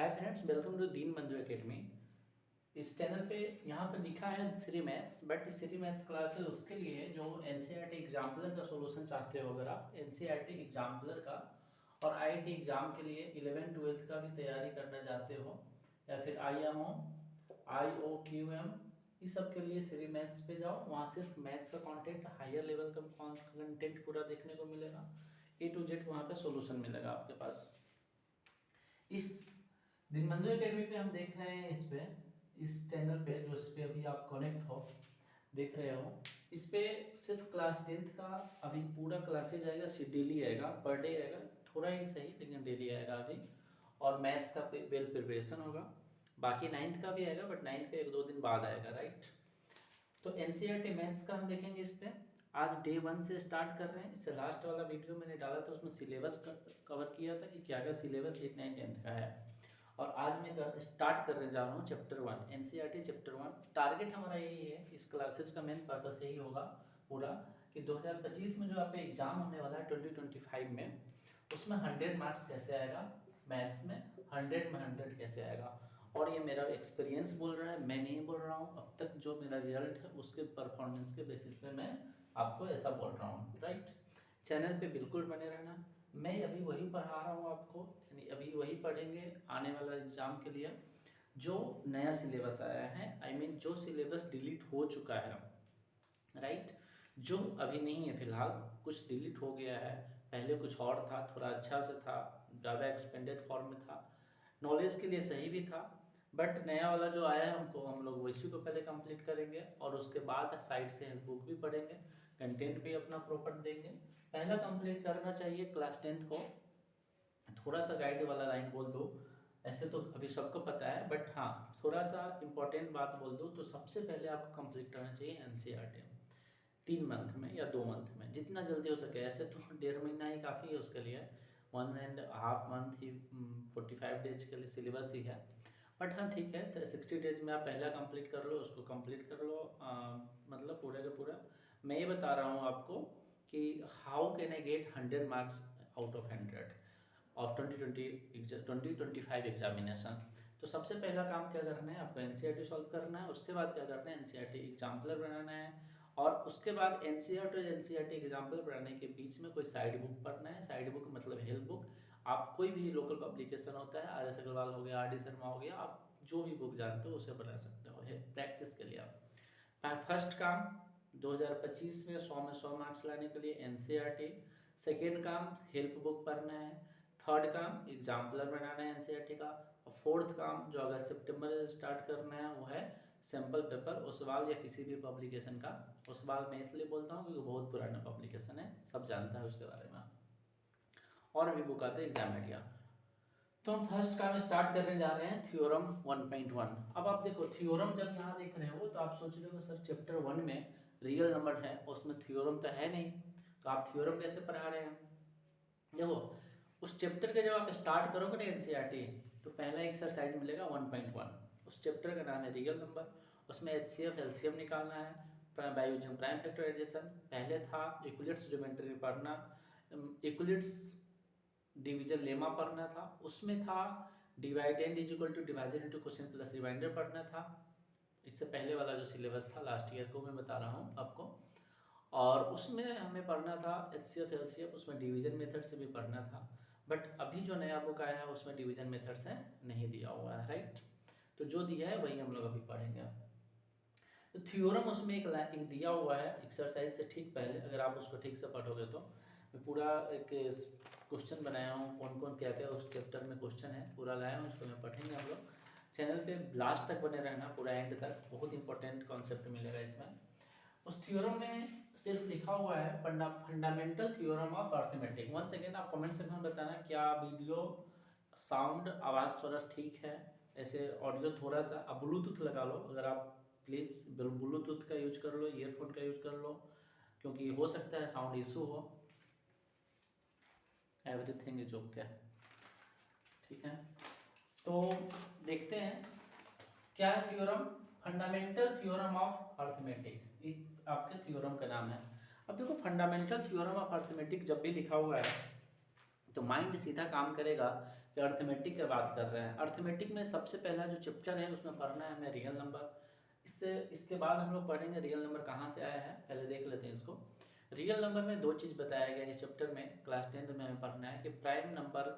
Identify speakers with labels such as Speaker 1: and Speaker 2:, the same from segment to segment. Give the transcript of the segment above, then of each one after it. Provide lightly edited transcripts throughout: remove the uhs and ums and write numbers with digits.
Speaker 1: Hi friends, welcome to दीन बंधु academy. इस channel पे यहाँ पे लिखा है Shri maths, but Shri maths classes उसके लिए है जो एनसीईआरटी एग्जाम्पलर का सॉल्यूशन चाहते हो। अगर आप एनसीईआरटी एग्जाम्पलर का और आईआईटी एग्जाम के लिए 11th-12th का भी तैयारी करना चाहते हो, या फिर आईएमओ, आईओक्यूएम, इस सब के लिए श्री मैथ्स पे जाओ। वहाँ सिर्फ मैथ्स का कॉन्टेंट, हायर लेवल का कंटेंट पूरा देखने को मिलेगा। A to Z वहाँ पे सॉल्यूशन मिलेगा आपके पास। इस दीनबंधु एकेडमी पे हम देख रहे हैं, इस चैनल पे जो इस पे अभी आप कनेक्ट हो देख रहे हो, इस पे सिर्फ क्लास 10th का अभी पूरा क्लासेज आएगा, डेली आएगा, पर डे आएगा, थोड़ा ही सही लेकिन डेली आएगा अभी। और मैथ्स का वेल प्रिपरेशन होगा, बाकी 9th का भी आएगा, बट 9th का 1-2 दिन बाद आएगा, राइट। तो एनसीईआरटी मैथ्स का हम देखेंगे इस पे। आज डे 1 से स्टार्ट कर रहे हैं। इससे लास्ट वाला वीडियो मैंने डाला था, उसमें सिलेबस कवर किया था कि क्या क्या सिलेबस 8, 9, 10th का है। और आज मैं स्टार्ट करने जा रहा हूँ चैप्टर 1, एनसीईआरटी चैप्टर 1। टारगेट हमारा यही है, इस क्लासेस का मेन पर्पस यही होगा पूरा कि 2025 में जो आप एग्जाम होने वाला है 2025 में, उसमें 100 मार्क्स कैसे आएगा, मैथ्स में 100 में 100 कैसे आएगा। और ये मेरा एक्सपीरियंस बोल रहा है, मैं नहीं बोल रहा हूँ। अब तक जो मेरा रिजल्ट है उसके परफॉर्मेंस के बेसिस पे मैं आपको ऐसा बोल रहा हूँ, राइट। चैनल पे बिल्कुल बने रहना। मैं अभी वही पढ़ा रहा हूँ आपको, यानी अभी वही पढ़ेंगे आने वाला एग्जाम के लिए जो नया सिलेबस आया है। आई मीन जो सिलेबस डिलीट हो चुका है, राइट। जो अभी नहीं है फिलहाल, कुछ डिलीट हो गया है, पहले कुछ और था, थोड़ा अच्छा से था, ज़्यादा एक्सपेंडेड फॉर्म में था, नॉलेज के लिए सही भी था। बट नया वाला जो आया है हम लोग वैसी को पहले कंप्लीट करेंगे और उसके बाद साइड से हेल्प बुक भी पढ़ेंगे, कंटेंट भी अपना प्रॉपर देंगे। पहला कंप्लीट करना चाहिए क्लास 10th को। थोड़ा सा गाइड वाला लाइन बोल दो, ऐसे तो अभी सबको पता है, बट हाँ थोड़ा सा इंपॉर्टेंट बात बोल दो, तो सबसे पहले आपको कंप्लीट करना चाहिए एनसीईआरटी 3 मंथ में या 2 मंथ में, जितना जल्दी हो सके। ऐसे तो 1.5 महीना ही काफ़ी है उसके लिए, 1.5 मंथ ही 45 डेज के लिए सिलेबस ही है। बट हाँ ठीक है, तो 60 डेज में आप पहला कंप्लीट कर लो, उसको कंप्लीट कर लो, मतलब पूरा का पूरा। मैं ये बता रहा हूँ आपको कि how can I get 100 marks out of 100 of 2025 examination. तो सबसे पहला काम क्या करना है, आपको एनसीईआरटी सॉल्व करना है। उसके बाद क्या करना है, एनसीईआरटी एग्जाम्पलर बनाना है। और उसके बाद एनसीईआरटी एग्जाम्पल बनाने के बीच में कोई साइड बुक पढ़ना है। साइड बुक मतलब हेल्प बुक। आप कोई भी लोकल पब्लिकेशन होता है, आर एस अग्रवाल हो गया, आर डी शर्मा हो गया, आप जो भी बुक जानते हो उसे बना सकते हो प्रैक्टिस के लिए। आप फर्स्ट काम 2025 में 100 में 100 मार्क्स लाने के लिए एनसीईआरटी। सेकेंड काम हेल्प बुक पढ़ना है। थर्ड काम एग्जाम्पलर बनाना है एनसीईआरटी का। और फोर्थ काम जो अगस्त सितंबर स्टार्ट करना है वो है सैम्पल पेपर ओसवाल या किसी भी पब्लिकेशन का। ओसवाल मैं इसलिए बोलता हूँ क्योंकि बहुत पुराना पब्लिकेशन है, सब जानता है उसके बारे में। और भी बुक आते हैं एग्जाम मीडिया। तो हम फर्स्ट काम स्टार्ट करने जा रहे हैं थ्योरम 1.1। अब आप देखो थ्योरम जब यहाँ देख रहे हो तो आप सोच रहे हो सर चैप्टर 1 में रियल नंबर है, उसमें थ्योरम तो है नहीं, तो आप थ्योरम कैसे पढ़ा रहे हैं। देखो उस चैप्टर के जब आप स्टार्ट करोगे ना एनसीईआरटी, तो पहला एक्सरसाइज मिलेगा 1.1। उस चैप्टर का नाम है रियल नंबर। उसमें एचसीएफ एलसीएम निकालना है, बाय यूजिंग प्राइम फैक्टराइजेशन। पहले था यूक्लिड्स ज्योमेट्री पढ़ना, यूक्लिड्स डिवीजन लेमा पढ़ना था। उसमें था dividend is equal to divided into question plus remainder पढ़ना था। इससे पहले वाला जो सिलेबस था लास्ट ईयर को मैं बता रहा हूँ आपको। और उसमें हमें पढ़ना था एचसीएफ एलसीएफ, उसमें डिवीजन मेथड से भी पढ़ना था। बट अभी जो नया बुक आया है उसमें डिवीजन मेथड से नहीं दिया हुआ है, राइट। तो जो दिया है वही हम लोग अभी पढ़ेंगे। तो थ्योरम उसमें एक दिया हुआ है एक्सरसाइज से ठीक पहले, अगर आप उसको ठीक से पढ़ोगे तो। मैं पूरा एक क्वेश्चन बनाया हूँ, कौन कौन क्या क्या उस चैप्टर में क्वेश्चन है पूरा लाया हूँ, उसको मैं पढ़ेंगे हम लोग। चैनल पे लास्ट तक बने रहना, पूरा एंड तक, बहुत इंपॉर्टेंट कॉन्सेप्ट मिलेगा इसमें। उस थ्योरम में सिर्फ लिखा हुआ है fundamental theorem of arithmetic. One second आप कमेंट सेक्शन में बताना क्या वीडियो साउंड आवाज़ थोड़ा ठीक है, ऐसे ऑडियो थोड़ा सा। आप ब्लूटूथ लगा लो, अगर आप प्लीज़ ब्लूटूथ का यूज कर लो, ईयरफोन का यूज कर लो, क्योंकि हो सकता है साउंड इशू हो। एवरीथिंग इज ओके, ठीक है। तो देखते हैं क्या है theorem, fundamental theorem of arithmetic, आपके थ्योरम का नाम है। अब देखो फंडामेंटल थ्योरम ऑफ अर्थमेटिक जब भी लिखा हुआ है तो माइंड सीधा काम करेगा कि अर्थमेटिक की बात कर रहे हैं। अर्थमेटिक में सबसे पहला जो चैप्टर है उसमें पढ़ना है हमें रियल नंबर। इसके बाद हम लोग पढ़ेंगे रियल नंबर कहाँ से आया है, पहले देख लेते हैं इसको। रियल नंबर में दो चीज़ बताया गया है इस चैप्टर में, क्लास 10th में हमें पढ़ना है कि प्राइम नंबर,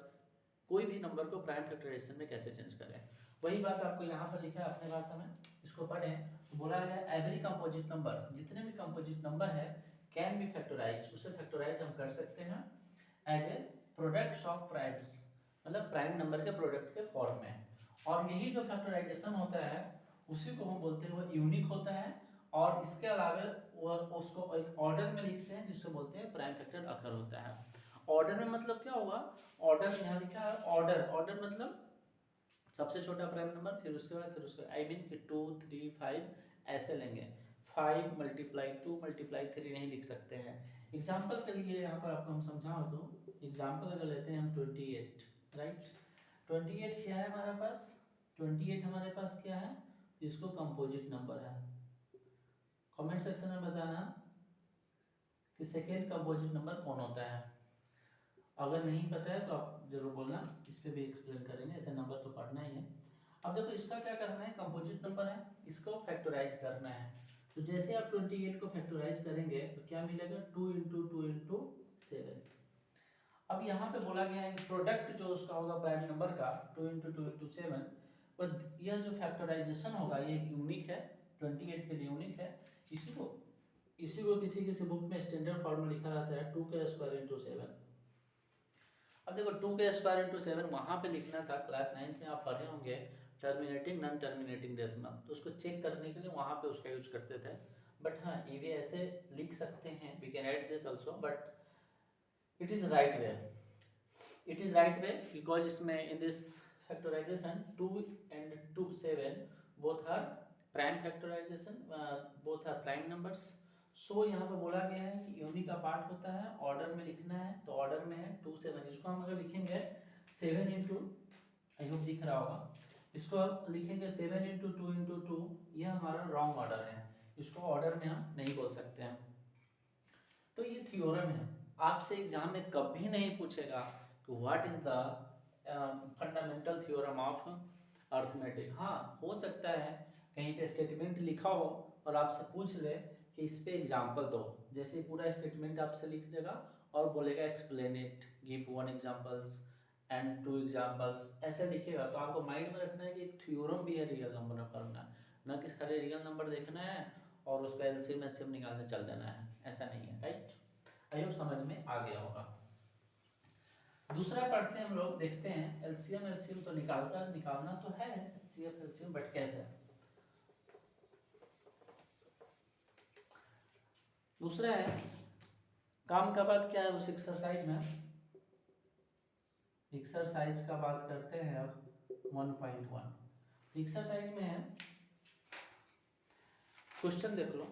Speaker 1: कोई भी नंबर को प्राइम फैक्टराइजेशन में कैसे चेंज करें। वही बात आपको यहाँ पर लिखा है अपने भाषा में, इसको पढ़ें। तो बोला है एवरी कंपोजिट नंबर, जितने भी कंपोजिट नंबर है कैन बी फैक्टराइज, उसे फैक्टराइज हम कर सकते हैं as a products of primes, मतलब प्राइम नंबर के प्रोडक्ट के फॉर्म में। और यही जो फैक्टराइजेशन होता है उसी को हम बोलते हैं वो यूनिक होता है। और इसके अलावा वो उसको एक ऑर्डर में लिखते हैं जिसको बोलते हैं प्राइम फैक्टर अकर होता है। ऑर्डर में मतलब क्या होगा, ऑर्डर यहाँ लिखा है ऑर्डर, ऑर्डर मतलब सबसे छोटा प्राइम नंबर, फिर उसके बाद फिर उसके आई मीन कि 2 3 5 ऐसे लेंगे। 5 × 2 × 3 नहीं लिख सकते हैं। एग्जाम्पल के लिए यहाँ पर आपको हम समझाओ तो एग्जाम्पल अगर लेते हैं हम 28, राइट। 28 क्या है हमारे पास, 28 हमारे पास क्या है, इसको कंपोजिट नंबर है। कमेंट सेक्शन में बताना कि सेकेंड कंपोजिट नंबर कौन होता है। अगर नहीं पता है तो आप जरूर बोलना, इस पे भी एक्सप्लेन करेंगे, ऐसे नंबर तो पढ़ना ही है। अब देखो इसका क्या करना है, कंपोजिट नंबर है, इसको फैक्टराइज करना है। तो जैसे आप 28 को फैक्टराइज करेंगे तो क्या मिलेगा, 2 × 2 × 7। अब यहाँ पे बोला गया है प्रोडक्ट जो उसका होगा प्राइम नंबर का 2 × 2 × 7, पर यह जो फैक्टराइजेशन होगा ये यूनिक है, 28 के लिए यूनिक है। इसी को किसी किसी बुक में स्टैंडर्ड फॉर्म में लिखा रहता है 2 के स्क्वायर × 7। अब देखो 2 के स्क्वायर × 7 वहाँ पे लिखना था, क्लास 9th में आप पढ़े होंगे टर्मिनेटिंग नॉन टर्मिनेटिंग डेसिमल, तो उसको चेक करने के लिए वहाँ पे उसका यूज करते थे। बट हाँ ये भी ऐसे लिख सकते हैं, we can write this also, but it is right way, it is right way because इसमें in this factorization 2 and 2 7 both are prime factorization, both are prime numbers. So यहाँ पे बोला गया है कि यूनिक का पार्ट होता है, ऑर्डर में लिखना है, तो ऑर्डर में है 2 7, इसको हम अगर लिखेंगे 7 × आई होप दिख रहा होगा, इसको आप लिखेंगे 7 × 2 × 2, यह हमारा रॉन्ग ऑर्डर है, इसको ऑर्डर में हम नहीं बोल सकते हैं। तो ये थ्योरम है, आपसे एग्जाम में कभी नहीं पूछेगा कि what is the fundamental theorem of arithmetic. हाँ हो सकता है कहीं पे स्टेटमेंट लिखा हो और आपसे पूछ ले कि इस पे एग्जाम्पल दो, जैसे पूरा स्टेटमेंट आपसे लिख देगा और बोलेगा explain it, give 1 examples and 2 examples, ऐसे लिखेगा। तो आपको माइंड में रखना है कि एक थ्योरम भी है रियल नंबर में पढ़ना, ना कि खाली रियल नंबर देखना है और उसका एलसीएम एलसीएम निकालने चल देना है, ऐसा नहीं है, राइट। आई होप समझ में आ गया होगा। दूसरा पढ़ते हैं हम लोग, देखते हैं एलसीएम एलसीएम तो निकालना तो है एचसीएफ एलसीएम, बट कैसे। दूसरा है काम का बात क्या है उस एक्सरसाइज में, एक्सरसाइज का बात करते हैं अब 1.1। एक्सरसाइज में है क्वेश्चन देख लो,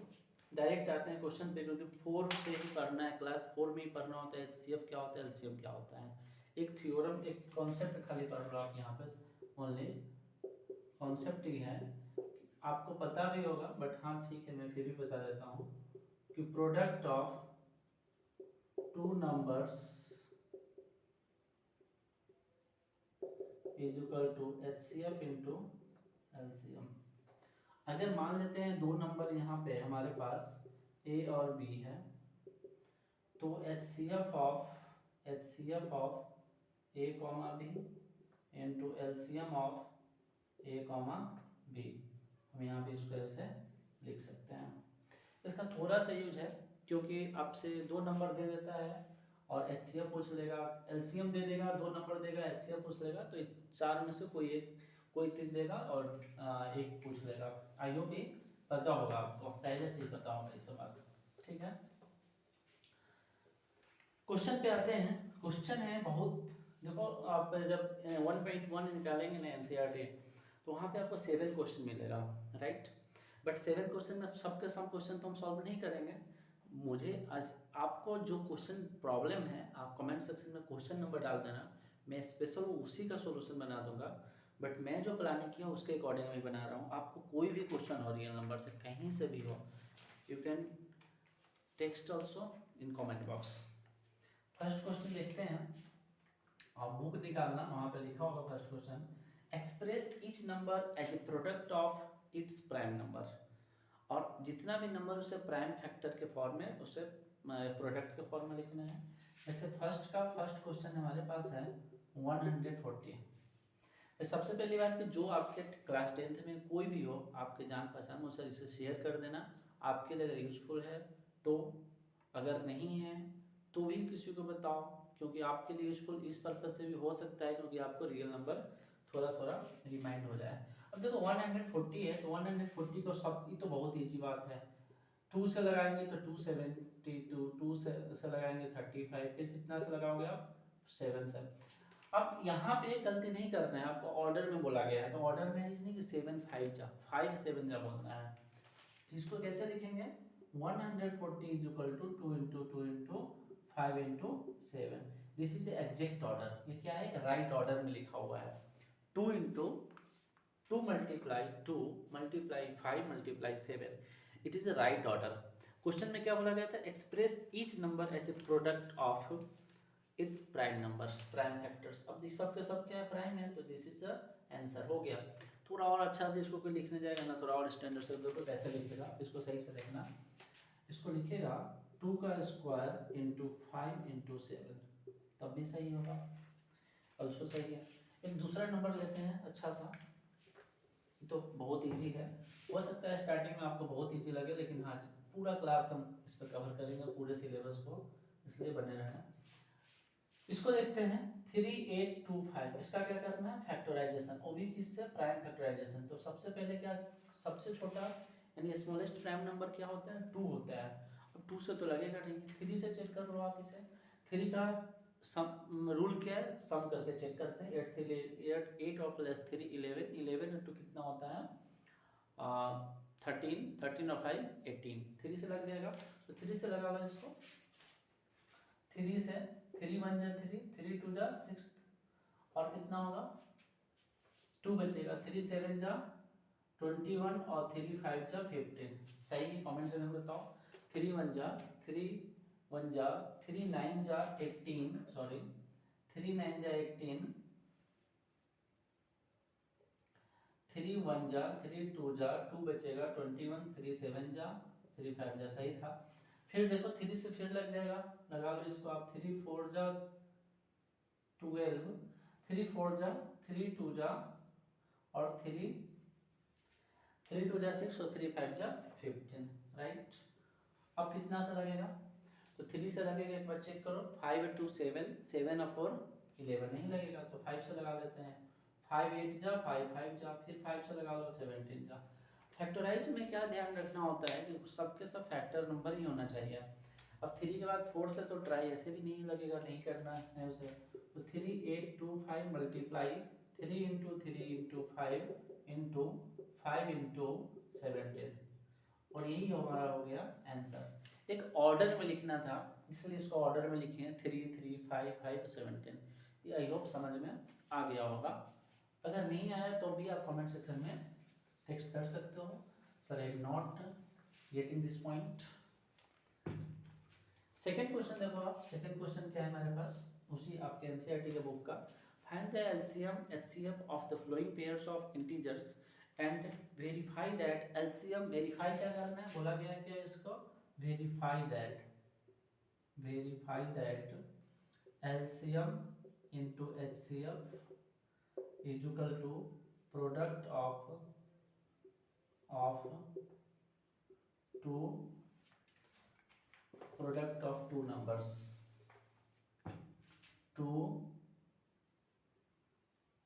Speaker 1: डायरेक्ट आते हैं क्वेश्चन पे, क्योंकि 4 से ही पढ़ना है, क्लास 4 में ही पढ़ना होता है एचसीएफ क्या होता है एलसीएम क्या होता है। एक थ्योरम एक कॉन्सेप्ट खाली पढ़ लो आप यहाँ पे, ओनली कॉन्सेप्ट ही है, आपको पता भी होगा बट हाँ ठीक है मैं फिर भी बता देता हूँ कि product of 2 numbers is equal to HCF into LCM. अगर मान लेते हैं 2 नंबर यहाँ पे हमारे पास ए और बी है, तो HCF of A comma B into LCM of A comma B, हम यहाँ पे इसको ऐसे लिख सकते हैं। इसका थोड़ा सा यूज है क्योंकि आपसे 2 नंबर दे देता है और एचसीएफ पूछ लेगा, एलसीएम दे देगा, 2 नंबर देगा, एचसीएफ पूछ लेगा, तो 4 में से कोई 3 देगा और एक पूछ लेगा। आई होप ये पता होगा आपको, पहले से ही पता होगा ये सब बात, ठीक है। क्वेश्चन पे आते हैं, क्वेश्चन है बहुत, देखो आप जब 1.1 निकालेंगे ना एनसीईआरटी, तो वहाँ पे आपको 7 क्वेश्चन मिलेगा, राइट। बट 7 क्वेश्चन में सबके सब क्वेश्चन तो हम सॉल्व नहीं करेंगे। मुझे आज आपको जो क्वेश्चन प्रॉब्लम है आप कमेंट सेक्शन में क्वेश्चन नंबर डाल देना, मैं स्पेशल उसी का सॉल्यूशन बना दूंगा। बट मैं जो प्लानिंग किया उसके अकॉर्डिंग मैं बना रहा हूँ। आपको कोई भी क्वेश्चन हो रियल नंबर से कहीं से भी हो, you can text also in comment box. First question देखते हैं, आप बुक निकालना, वहां पे लिखा होगा first question, express each number as a product of its prime number, और जितना भी नंबर उसे प्राइम फैक्टर के फॉर्म में उसे प्रोडक्ट के फॉर्म में लिखना है। जैसे फर्स्ट क्वेश्चन हमारे पास है 140। सबसे पहली बात कि जो आपके क्लास 10th में कोई भी हो आपके जान पहचान मुझसे इसे शेयर कर देना, आपके लिए अगर यूजफुल है तो, अगर नहीं है तो भी किसी को बताओ, क्योंकि आपके लिए यूजफुल इस पर्पज से भी हो सकता है क्योंकि आपको रियल नंबर थोड़ा थोड़ा रिमाइंड हो जाए। अब देखो 140 है तो 140 को सब, ये तो बहुत ईजी बात है, 2 से लगाएंगे तो 272, 2 से लगाएंगे 35, फिर कितना से लगाओगे आप 7 से। अब यहाँ पे गलती नहीं करना है, आपको ऑर्डर में बोला गया है तो ऑर्डर में नहीं कि 7 5 जा 5 7 जा बोलना है। इसको कैसे लिखेंगे, 140 is equal to 2 into 2 into 5 into 7, this is exact order. ये क्या है, राइट ऑर्डर में लिखा हुआ है। 2 into 2 multiply 2 multiply 5 multiply 7, it is a right order. Question में क्या बोला गया था, express each number as a product of it prime numbers, prime factors. अब सब के सब क्या है, प्राइम है, तो दिस इज द आंसर हो गया। थोड़ा और अच्छा से इसको कोई लिखने जाएगा ना, थोड़ा और स्टैंडर्ड से तो कैसे लिखेगा, इसको सही से देखना। इसको लिखेगा 2 का स्क्वायर इंटू 5 इंटू 7, तब भी सही होगा, ऑल्सो सही है। एक दूसरा नंबर लेते हैं अच्छा सा, तो बहुत इजी है, हो सकता है स्टार्टिंग में आपको बहुत इजी लगे, लेकिन हाँ पूरा क्लास हम इस पर कवर करेंगे, पूरे सिलेबस को, इसलिए बने रहना। इसको देखते हैं 3825, इसका क्या करना है, फैक्टराइजेशन, वो भी किससे, प्राइम फैक्टराइजेशन। तो सबसे पहले क्या, सबसे छोटा यानी स्मॉलेस्ट प्राइम नंबर क्या होता है, 2 होता है। अब 2 से तो लगेगा नहीं, 3 से चेक कर लो आप इसे। 3 का सम रूल क्या है, सम करके चेक करते हैं। 8 और प्लस 3 11, 11 इंटू कितना होता है 13, 13 और 5 18, 3 से लग जाएगा, तो 3 से लगा लो इसको। 3 से 3 1 जा 3, 3 2 जा 6, और कितना होगा 2 बचेगा, 3 7 जा 21 और 3 5 जा 15। सही है, कमेंट सेक्शन में बताओ। 3 1 जा 3 1 जा 3 9 जा 18, सॉरी 3 9 जा 18, 3 1 जा 3 2 जा 2 बचेगा 21, 3 7 जा 3 5 जा, सही था। फिर देखो 3 से फिर लग जाएगा, लगा लो इसको आप। 3 4 जा 12, 3 4 जा 3 2 जा और 3 2 जा 6 और 3 5 जा 15, राइट। अब कितना से लगेगा, तो 3 से लगेगा, एक बार चेक करो। 5 2 7, 7 और 4 11, नहीं लगेगा तो 5 से लगा लेते हैं। 5 8 जा 5 5 जा, फिर 5 से लगा लो 17 जा। फैक्टराइज में क्या ध्यान रखना होता है कि सबके सब फैक्टर नंबर ही होना चाहिए। अब 3 के बाद 4 से तो ट्राई ऐसे भी नहीं लगेगा, नहीं करना है उसे। तो 3 8 2 5 multiply 3 into 3 into 5 into 5 into 17, और यही हमारा हो गया आंसर। एक ऑर्डर में लिखना था इसलिए इसको ऑर्डर में लिखे हैं, 3 3 5 5 17। ये आई होप समझ में आ गया होगा। अगर नहीं आया तो भी आप कमेंट सेक्शन में टेक्स्ट कर सकते हो, sir I am not getting this point. Second question देखो आप, सेकंड क्वेश्चन क्या है हमारे पास, उसी आपके एनसीईआरटी के बुक का। Find the LCM HCF of the flowing pairs of integers and verify that LCM, verify क्या करना है, बोला गया है क्या इसको, verify that LCM into HCF is equal to product of two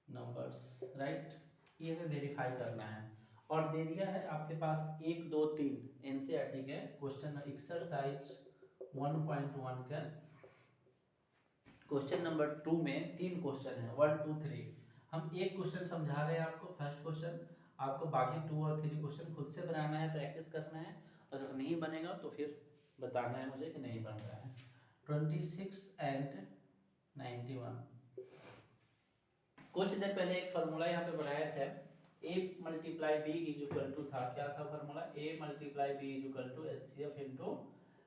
Speaker 1: numbers, right. ये हमें वेरीफाई करना है, और दे दिया है आपके पास 1 2 3 एनसीईआरटी के क्वेश्चन एक्सरसाइज 1.1 के क्वेश्चन नंबर 2 में 3 क्वेश्चन है, 1 2 3। हम एक क्वेश्चन समझा रहे हैं आपको, फर्स्ट क्वेश्चन, आपको बाकी 2 और 3 क्वेश्चन खुद से बनाना है, प्रैक्टिस करना है। अगर नहीं बनेगा तो फिर बताना है मुझे कि नहीं बन रहा है। 26 एंड 91, कुछ देर पहले एक फार्मूला यहाँ पे बढ़ाया था, a multiply b is equal to था, क्या था formula, a multiply b is equal to HCF into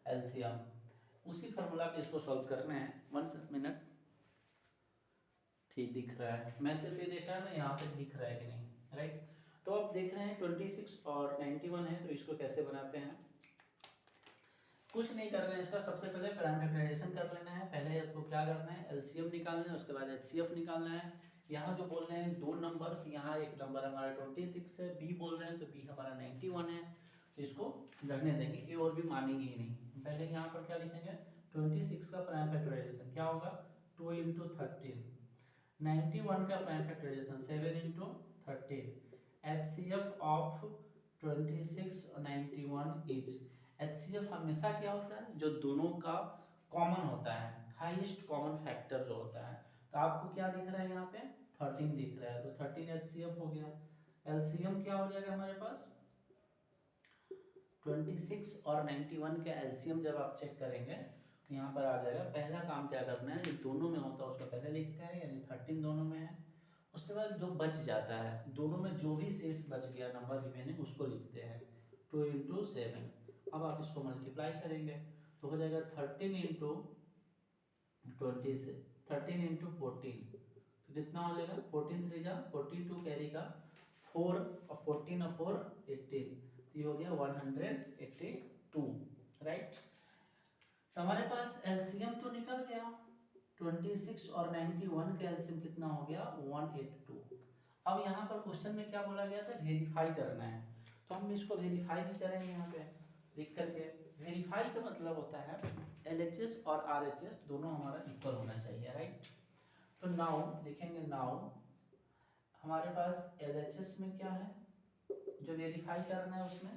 Speaker 1: LCM. उसी फार्मूला पे इसको सॉल्व करना है। 1 मिनट, ठीक दिख रहा है, मैं सिर्फ ये देख रहा है ना यहाँ पे दिख रहा है कि नहीं, राइट। तो अब देख रहे हैं 26 और 91 है, तो इसको कैसे बनाते हैं। कुछ नहीं कर रहे हैं इसका, सबसे पहले प्राइम फैक्टराइजेशन कर लेना है। पहले आपको क्या करना है, एलसीएम निकालना है, उसके बाद एचसीएफ निकालना है। यहाँ जो बोल रहे हैं दो नंबर, यहाँ एक नंबर हमारा 26 है, बी बोल रहे हैं तो बी हमारा 91 है, तो इसको रहने देंगे, ये और भी मानेंगे ही नहीं। पहले यहाँ पर क्या लिखेंगे, 26 का प्राइम फैक्टराइजेशन क्या होगा, 2 × 13। 91 का प्राइम फैक्टराइजेशन 7 × 13। HCF ऑफ 26 और 91 इज, HCF हमेशा क्या होता है, जो दोनों का कॉमन होता है, हाईएस्ट कॉमन फैक्टर जो होता है। तो आपको क्या दिख रहा है यहाँ पे, 13 दिख रहा है, तो 13 HCF हो गया। एलसीएम क्या हो जाएगा हमारे पास, 26 और 91 का एलसीएम जब आप चेक करेंगे तो यहाँ पर आ जाएगा। पहला काम क्या करना है, जो दोनों में होता है उसको पहले लिखते हैं, यानी 13 दोनों में है। उसके बाद जो बच जाता है, दोनों में जो भी शेष बच गया नंबर रिमेनिंग, उसको लिखते हैं 2 × 7। अब आप इसको मल्टीप्लाई करेंगे तो हो जाएगा 13 × 20 से 13 × 14, तो कितना हो जाएगा, 14 3 जा 42, कैरी का 4 और 14 और 4 18, तो ये हो गया 182, राइट। तो हमारे पास एलसीएम तो निकल गया, 26 और 91 का एलसीएम कितना हो गया, 182। अब यहाँ पर क्वेश्चन में क्या बोला गया था, वेरीफाई करना है, तो हम इसको वेरीफाई भी करेंगे यहाँ पे लिख करके। वेरीफाई का मतलब होता है LHS और RHS दोनों हमारा इक्वल होना चाहिए, राइट। तो नाउ लिखेंगे, नाउ हमारे पास LHS में क्या है, जो वेरीफाई करना है उसमें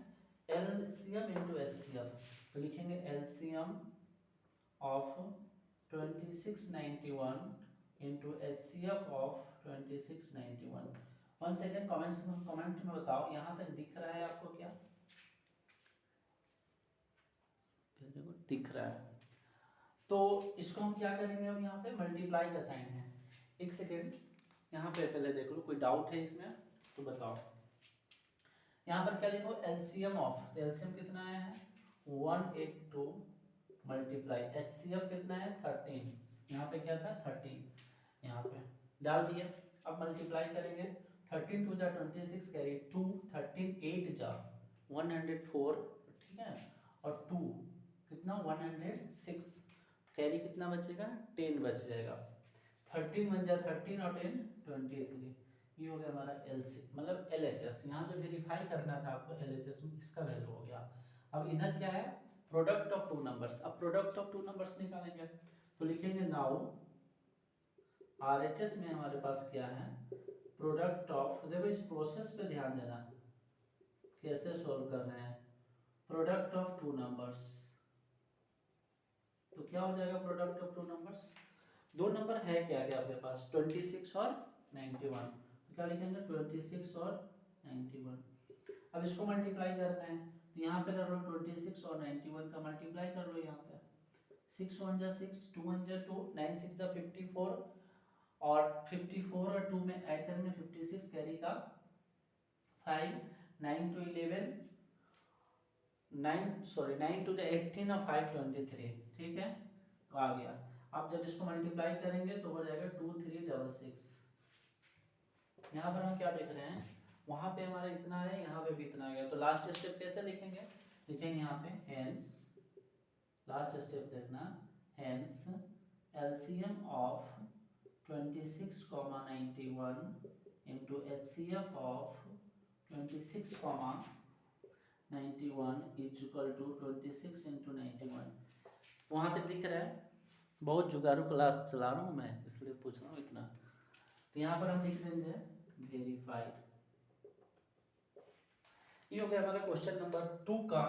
Speaker 1: LCM × HCF, तो लिखेंगे LCM of 2691 × HCF of 2691। One second, comment में बताओ यहाँ तक दिख रहा है आपको क्या, दिख रहा है। तो इसको हम क्या करेंगे, अब यहाँ पे मल्टीप्लाई का साइन है। एक सेकेंड यहाँ पे पहले देख लो, कोई डाउट है इसमें तो बताओ। यहाँ पर क्या लिखो, एलसीएम ऑफ, तो एलसीएम कितना आया है 182 मल्टीप्लाई HCF कितना है 13, यहाँ पे क्या था 13, यहाँ पे डाल दिया। अब मल्टीप्लाई करेंगे, 13 2 जा 26, कैरी 2, 13 8 जा 104, ठीक है, और 2 कितना 106, कैरी कितना बचेगा 10 बच जाएगा। 13 बन जा 13 और 10 23, ये हो गया हमारा LC मतलब LHS। यहाँ जो वेरीफाई करना था आपको LHS में, इसका वैल्यू हो गया। अब इधर क्या है, प्रोडक्ट ऑफ टू नंबर्स। अब प्रोडक्ट ऑफ टू नंबर्स निकालेंगे तो लिखेंगे नाउ RHS में हमारे पास क्या है, प्रोडक्ट ऑफ, देखो इस प्रोसेस पे ध्यान देना कैसे सॉल्व कर रहे हैं, प्रोडक्ट ऑफ टू नंबर्स। तो क्या हो जाएगा प्रोडक्ट ऑफ टू नंबर्स, दो नंबर है क्या क्या आपके पास 26 और 91, तो क्या लिखेंगे 26 और 91। अब इसको मल्टीप्लाई कर रहे हैं तो यहाँ पे कर लो 26 और 91 का मल्टीप्लाई कर लो, यहाँ पे 6 1 जा 6, 2 1 जा 2, 9 6 जा 54, और 54 और 2 में ऐड करेंगे 56, कैरी का 5, 9 2 11, 9 2 18 और 5 23, ठीक है, तो आ गया। अब जब इसको मल्टीप्लाई करेंगे तो हो जाएगा 2 3 6 6। यहाँ पर हम क्या देख रहे हैं, वहाँ पे हमारा इतना है, यहाँ पे भी इतना आ गया, तो लास्ट स्टेप कैसे लिखेंगे, लिखेंगे यहाँ पे हेंस, लास्ट स्टेप देखना, hence LCM of 26, 91 into HCF of 26, 91 is equal to 26 into 91। वहाँ तक दिख रहा है, बहुत जुगाड़ू क्लास चला रहा हूँ मैं, इसलिए पूछ रहा हूँ इतना। तो यहाँ पर हम लिख देंगे वेरीफाइड। ये हो गया हमारा क्वेश्चन नंबर 2 का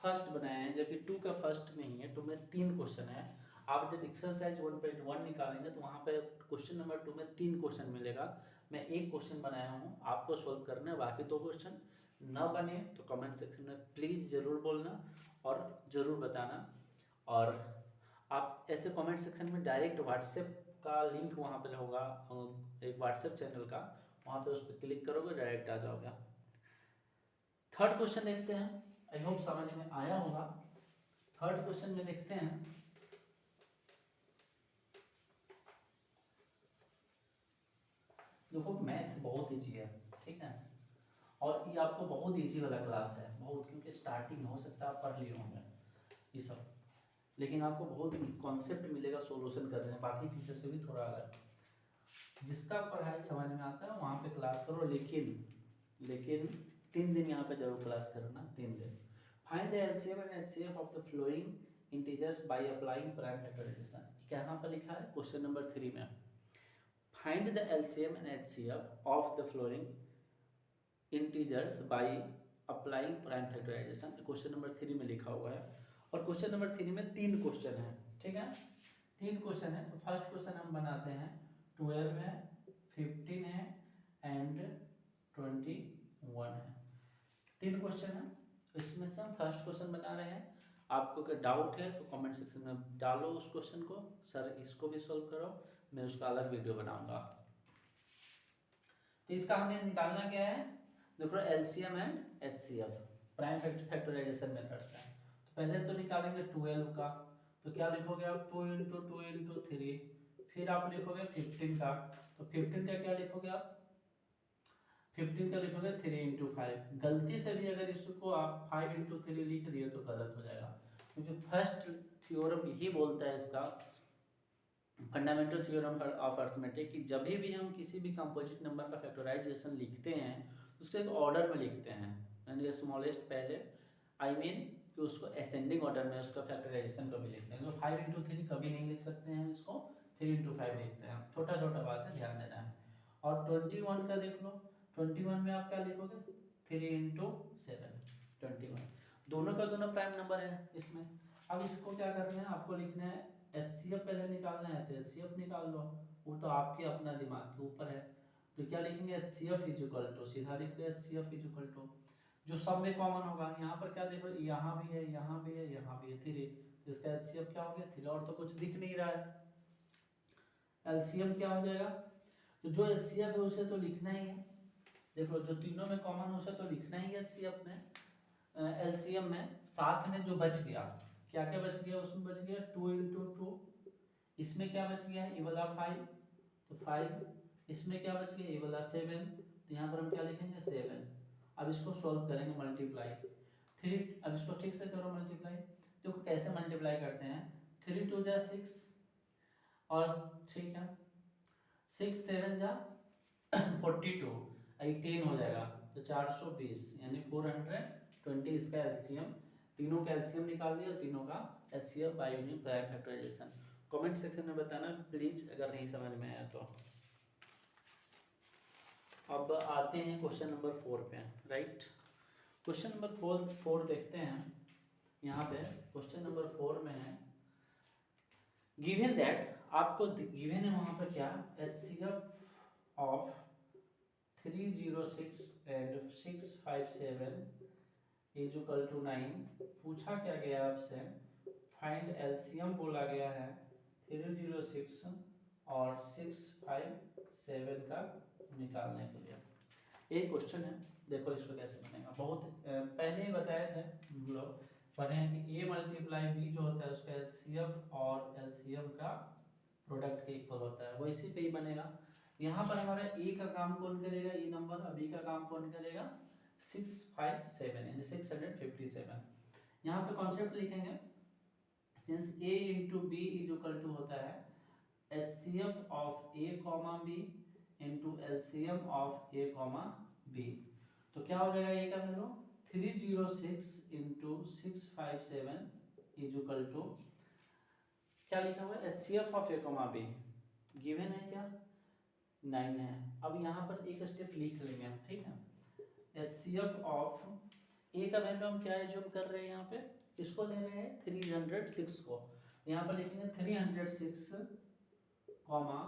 Speaker 1: फर्स्ट बनाया है, जबकि 2 का फर्स्ट नहीं है, 2 में 3 क्वेश्चन है। आप जब एक्सरसाइज 1.1 निकालेंगे तो वहाँ पे क्वेश्चन नंबर 2 में 3 क्वेश्चन मिलेगा। मैं एक क्वेश्चन बनाया हूँ, आपको सोल्व करना है, बाकी 2 क्वेश्चन न बने तो कमेंट सेक्शन में प्लीज़ ज़रूर बोलना और ज़रूर बताना। और आप ऐसे कमेंट सेक्शन में डायरेक्ट व्हाट्सएप का लिंक वहाँ पर होगा, एक व्हाट्सएप चैनल का, वहाँ पर उस पर क्लिक करोगे डायरेक्ट आ जाओगे। थर्ड क्वेश्चन देखते हैं, आई होप समझ में आया होगा। थर्ड क्वेश्चन में देखते हैं, देखो मैथ्स बहुत ईजी है, ठीक है, और ये आपको बहुत ईजी वाला क्लास है, बहुत, क्योंकि स्टार्टिंग हो सकता है आप पढ़ लिए होंगे ये सब, लेकिन आपको बहुत कॉन्सेप्ट मिलेगा सोल्यूशन करने में, बाकी टीचर से भी थोड़ा अलग। जिसका पढ़ाई समझ में आता है वहाँ पे क्लास करो, लेकिन 3 दिन यहाँ पे जरूर क्लास करना, 3 दिन। Find the LCM and HCF of the flowing integers by applying prime factorisation. कहाँ पर लिखा है क्वेश्चन नंबर 3 में, find the LCM and HCF of the flowing integers by applying prime factorisation, question number 3 में लिखा हुआ है। और क्वेश्चन नंबर 3 में 3 क्वेश्चन है, ठीक है, 3 क्वेश्चन है। तो फर्स्ट क्वेश्चन हम बनाते हैं, 12 है, 15 है एंड 21 है, 3 क्वेश्चन है। इसमें से हम फर्स्ट क्वेश्चन बना रहे हैं। आपको अगर डाउट है तो कमेंट सेक्शन में डालो उस क्वेश्चन को, सर इसको भी सॉल्व करो, मैं उसका अलग वीडियो बनाऊंगा। तो इसका हमें निकालना क्या है, देखो LCM and HCF prime factorisation method से। तो पहले तो निकालेंगे 12 का, तो क्या लिखोगे आप, 2 × 2 × 3, फिर आप लिखोगे 15 का, तो 15 का क्या लिखोगे आप, 15 का लिखोगे 3 × 5। गलती से भी अगर इसको आप 5 × 3 लिख दिए तो गलत हो जाएगा, क्योंकि फर्स्ट थ्योरम यही बोलता है इसका, फंडामेंटल थ्योरम ऑफ अर्थमेटिक, कि जब भी हम किसी भी कंपोजिट नंबर का फैक्टराइजेशन लिखते हैं उसको एक ऑर्डर में लिखते हैं, यानी स्मॉलेस्ट पहले, आई मीन कि उसको असेंडिंग ऑर्डर में उसका फैक्टराइजेशन कभी लिखते हैं। तो 5 × 3 कभी नहीं लिख सकते हैं, इसको 3 × 5 लिखते हैं, छोटा छोटा बात है, ध्यान देना है। और 21 का देख लो, 21 में आप क्या लिखोगे, 3 × 7, 21, दोनों का दोनों प्राइम नंबर है इसमें। अब इसको क्या करना है, आपको लिखना है एचसीएफ पहले निकालना है, तो एचसीएफ निकाल लो, वो तो आपके अपना दिमाग के ऊपर है। तो क्या लिखेंगे, एचसीएफ इज इक्वल टू, सीधा लिख दो एचसीएफ इज इक्वल टू, जो सब में कॉमन होगा, यहाँ पर क्या देखो, यहाँ भी है, यहाँ भी है, यहाँ भी है 3, तो इसका एचसीएफ क्या हो गया 3, और तो कुछ दिख नहीं रहा है, एलसीएम क्या हो जाएगा, तो जो एचसीएफ है उसे तो लिखना ही है, देखो जो तीनों में कॉमन उसे तो लिखना ही है एचसीएफ में, एलसीएम में। साथ में जो बच गया, क्या क्या बच गया, उसमें बच गया 2 × 2, इसमें क्या बच गया है, ये वाला 5, तो 5, इसमें क्या बच गया, ये वाला 7, तो यहाँ पर हम क्या लिखेंगे 7। अब इसको सॉल्व करेंगे, मल्टीप्लाई 3, अब इसको ठीक से करो मल्टीप्लाई, देखो कैसे मल्टीप्लाई करते हैं, 3 × 2 = 6, और ठीक है 6 × 7 = 42, 18 हो जाएगा, तो 420 यानी 420, इसका एलसीएम, तीनों का एलसीएम निकाल दिया, तीनों का HCF by using prime factorisation. Comment section में बताना प्लीज अगर नहीं समझ में आया तो। अब आते हैं क्वेश्चन नंबर 4 पे, राइट। क्वेश्चन नंबर 4 देखते हैं, यहाँ पे क्वेश्चन नंबर 4 में है, गिवन दैट, आपको गिवन है वहाँ पर क्या, एचसीएफ ऑफ 306 एंड 657 इज इक्वल टू 9, पूछा क्या गया आपसे, फाइंड एलसीएम बोला गया है 306 और 657 का निकालने के लिए। एक क्वेश्चन है, देखो इसको कैसे बनेगा, बहुत पहले ही बताए थे हम लोग पढ़े हैं कि a × b जो होता है उसका एचसीएफ और एलसीएम का प्रोडक्ट के इक्वल होता है, वो इसी पे ही बनेगा। यहाँ पर हमारा a का काम कौन करेगा, ये नंबर, और b का काम कौन करेगा, 657 यानी 657। यहाँ पे कॉन्सेप्ट लिखेंगे, since a × b is equal to होता है HCF of a, b into LCM of a, b, तो क्या हो जाएगा a का value 306 into 657 is equal to, क्या लिखा हुआ है, HCF of a, b, given है क्या 9 है। अब यहाँ पर एक स्टेप लिख लेंगे हम, ठीक है, HCF ऑफ a का वैल्यू हम क्या एज्यूम कर रहे हैं, यहाँ पे इसको ले रहे हैं 306 को, यहाँ पर लिखेंगे 306 कॉमा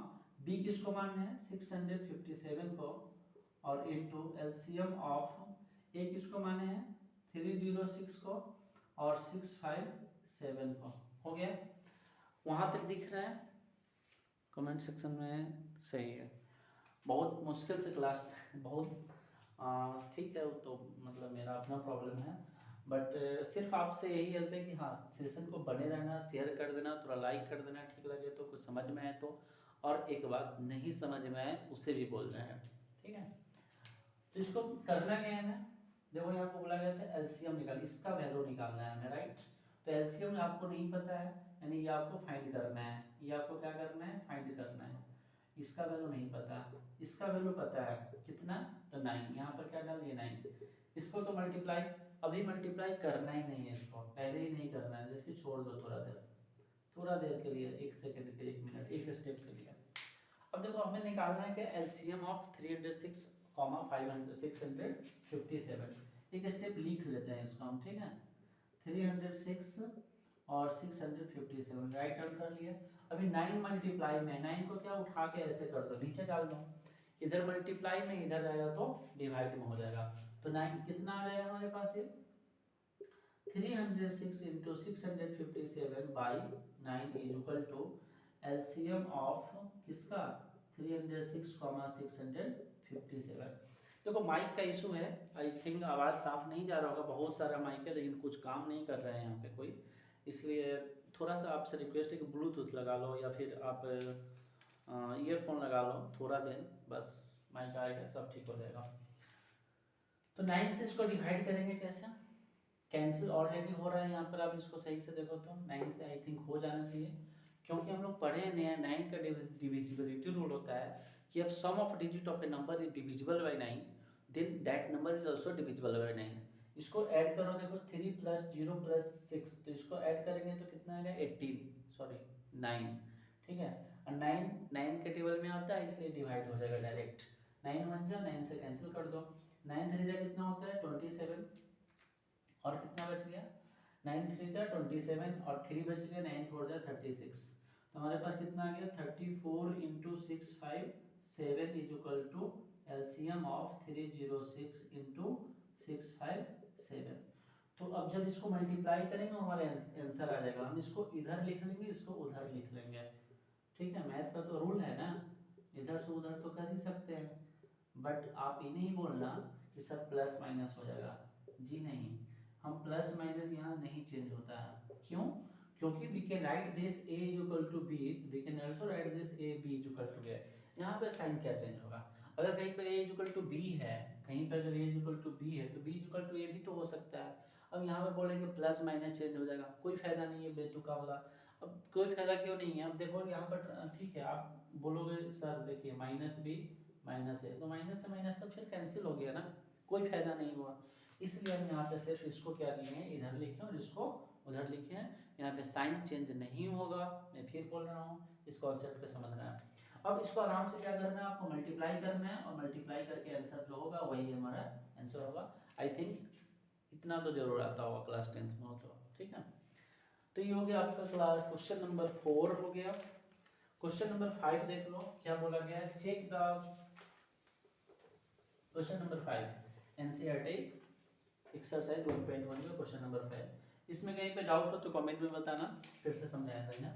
Speaker 1: b किसको मानना है 657 को, और इनटू एलसीएम ऑफ a किसको माने हैं 306 को और 657 को, हो गया। वहां तक दिख रहा है, कमेंट सेक्शन में सही है। बहुत मुश्किल से क्लास, बहुत ठीक है, तो मतलब मेरा अपना प्रॉब्लम है, बट सिर्फ आपसे यही हेल्प है कि हाँ सेशन को बने रहना, शेयर कर देना, थोड़ा लाइक कर देना, ठीक लगे तो, कुछ समझ में आए तो, और एक बात नहीं समझ में आए उसे भी बोलना है, ठीक है। तो इसको करना क्या है हमें, देखो यहाँ पे बोला गया था एलसीएम निकाल, इसका वैल्यू निकालना है हमें, राइट। तो एलसीएम आपको नहीं पता है, यानी ये आपको फाइंड करना है, ये आपको क्या करना है, फाइंड करना है। इसका वैल्यू नहीं पता, इसका वैल्यू पता है कितना, तो 9, यहाँ पर क्या डाल दिया 9। इसको तो मल्टीप्लाई, अभी मल्टीप्लाई करना ही नहीं है, इसको पहले ही नहीं करना है, जैसे छोड़ दो थोड़ा देर के लिए, 1 सेकंड के लिए, 1 मिनट, एक स्टेप के लिए। अब देखो हमें निकालना है कि एलसीएम ऑफ 306, 657, एक स्टेप लिख लेते हैं इसको हम, ठीक है। 306 और 657 राइट टर्न कर लिया। अभी 9 मल्टीप्लाई में, 9 को क्या उठा के ऐसे कर दो, नीचे डाल दो, इधर मल्टीप्लाई में इधर जाएगा तो डिवाइड में हो जाएगा। तो 9 कितना आ जाएगा हमारे पास, ये 306 into 657 by 9 is equal to LCM of किसका, 306, 657। देखो माइक का इशू है, आई थिंक आवाज़ साफ नहीं जा रहा होगा, बहुत सारा माइक है लेकिन कुछ काम नहीं कर रहे हैं यहाँ पे कोई, इसलिए थोड़ा सा आपसे रिक्वेस्ट है कि ब्लूटूथ लगा लो या फिर आप ईयरफोन लगा लो थोड़ा दिन, बस माइक आएगा सब ठीक हो जाएगा। तो 9 से इसको डिवाइड करेंगे कैसे, कैंसिल ऑलरेडी हो रहा है यहाँ पर, आप इसको सही से देखो तो 9 से आई थिंक हो जाना चाहिए, क्योंकि हम लोग पढ़े हैं 9 का डिविजिबिलिटी रूल होता है कि अब sum of digit of a number is divisible by 9 then that number is also divisible by 9। इसको ऐड करो, देखो 3 + 0 + 6, तो इसको ऐड करेंगे तो कितना आएगा 9, ठीक है। और 9 के टेबल में आता है इसलिए डिवाइड हो जाएगा डायरेक्ट, 9 1 जा 9 से कैंसिल कर दो, 9 3 जा कितना होता है 27, और कितना बच गया 9 3 जा 27 और 3 बच गया, 9 4 जा 36। तो हमारे पास कितना आ गया 34 into 657 is equal to LCM of 306 into 657। तो अब जब इसको मल्टीप्लाई करेंगे हमारा आंसर आ जाएगा, हम इसको इधर लिख लेंगे, इसको उधर लिख लेंगे, ठीक है। मैथ का तो रूल है ना, इधर से उधर तो कर ही सकते हैं, बट आप ये नहीं बोलना कि सर प्लस माइनस हो जाएगा, जी नहीं, हम प्लस माइनस यहाँ नहीं चेंज होता है, क्यों, क्योंकि we can write this a is equal to b, we can also write this a b is equal to a। यहाँ पर साइन क्या चेंज होगा, अगर कहीं पर a is equal to b है, कहीं पर अगर a is equal to b है तो b is equal to a भी तो हो सकता है। अब यहाँ पे बोलेंगे प्लस माइनस चेंज हो जाएगा, कोई फायदा नहीं है बेतुका वाला। अब कोई फायदा क्यों नहीं है, अब देखो यहाँ पर ठीक है, आप बोलोगे सर देखिए माइनस भी माइनस है, तो माइनस से माइनस तो फिर कैंसिल हो गया ना, कोई फायदा नहीं हुआ, इसलिए हम यहाँ पे सिर्फ इसको क्या लिए हैं, इधर लिखे और इसको उधर लिखे हैं, यहाँ पे साइन चेंज नहीं होगा, मैं फिर बोल रहा हूँ, इस कॉन्सेप्ट को समझना है। अब इसको आराम से क्या करना है, आपको मल्टीप्लाई करना है, और मल्टीप्लाई करके आंसर जो होगा वही हमारा आंसर होगा। आई थिंक इतना तो जरूर आता होगा क्लास 10th में हो तो, ठीक है। तो ये हो गया आपका क्लास क्वेश्चन नंबर 4 हो गया। क्वेश्चन नंबर 5 देख लो क्या बोला गया है, check the question number 5 NCERT exercise 1.1 में क्वेश्चन नंबर 5। इसमें कहीं पे डाउट हो तो कमेंट में बताना, फिर से समझाया देंगे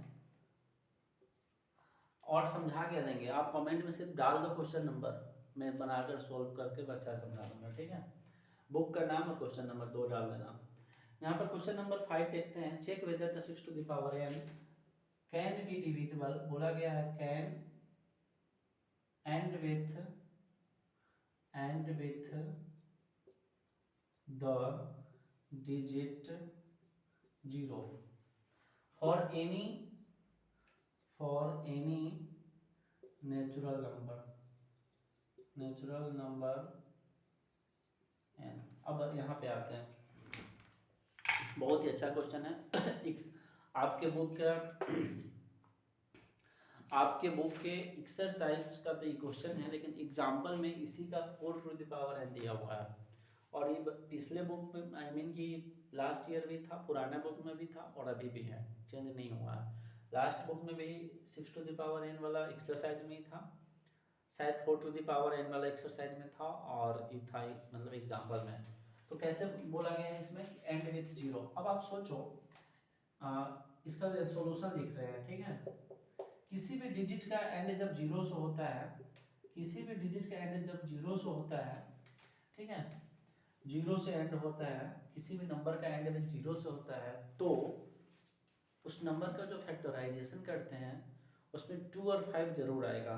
Speaker 1: और समझा के देंगे, आप कमेंट में सिर्फ डाल दो क्वेश्चन नंबर, मैं बनाकर सोल्व करके अच्छा समझा दूंगा, ठीक है। बुक का नाम और क्वेश्चन नंबर 2 डाल देना। यहाँ पर क्वेश्चन नंबर 5 देखते हैं, check whether the 6 to the power n can be divisible, बोला गया है can end with the digit 0 for any natural number n। अब यहाँ पे आते हैं, बहुत ही अच्छा क्वेश्चन है आपके बुक के एक्सरसाइज का तो ये क्वेश्चन है, लेकिन एग्जाम्पल में इसी का 4 टू द पावर n दिया हुआ है, और ये पिछले बुक में आई मीन कि लास्ट ईयर भी था, पुराना बुक में भी था और अभी भी है, चेंज नहीं हुआ है। लास्ट बुक में भी 6 टू द पावर n वाला एक्सरसाइज में ही था, शायद 4 टू द पावर n वाला एक्सरसाइज में था, और ये था मतलब एग्जाम्पल में। तो कैसे बोला गया है इसमें एंड विथ 0। अब आप सोचो इसका सॉल्यूशन लिख रहे हैं, ठीक है। किसी भी डिजिट का एंड जब 0 से होता है, किसी भी डिजिट का एंड जब 0 से होता है, ठीक है, 0 से एंड होता है, किसी भी नंबर का एंड में 0 से होता है, तो उस नंबर का जो फैक्टराइजेशन करते हैं उसमें 2 और 5 जरूर आएगा।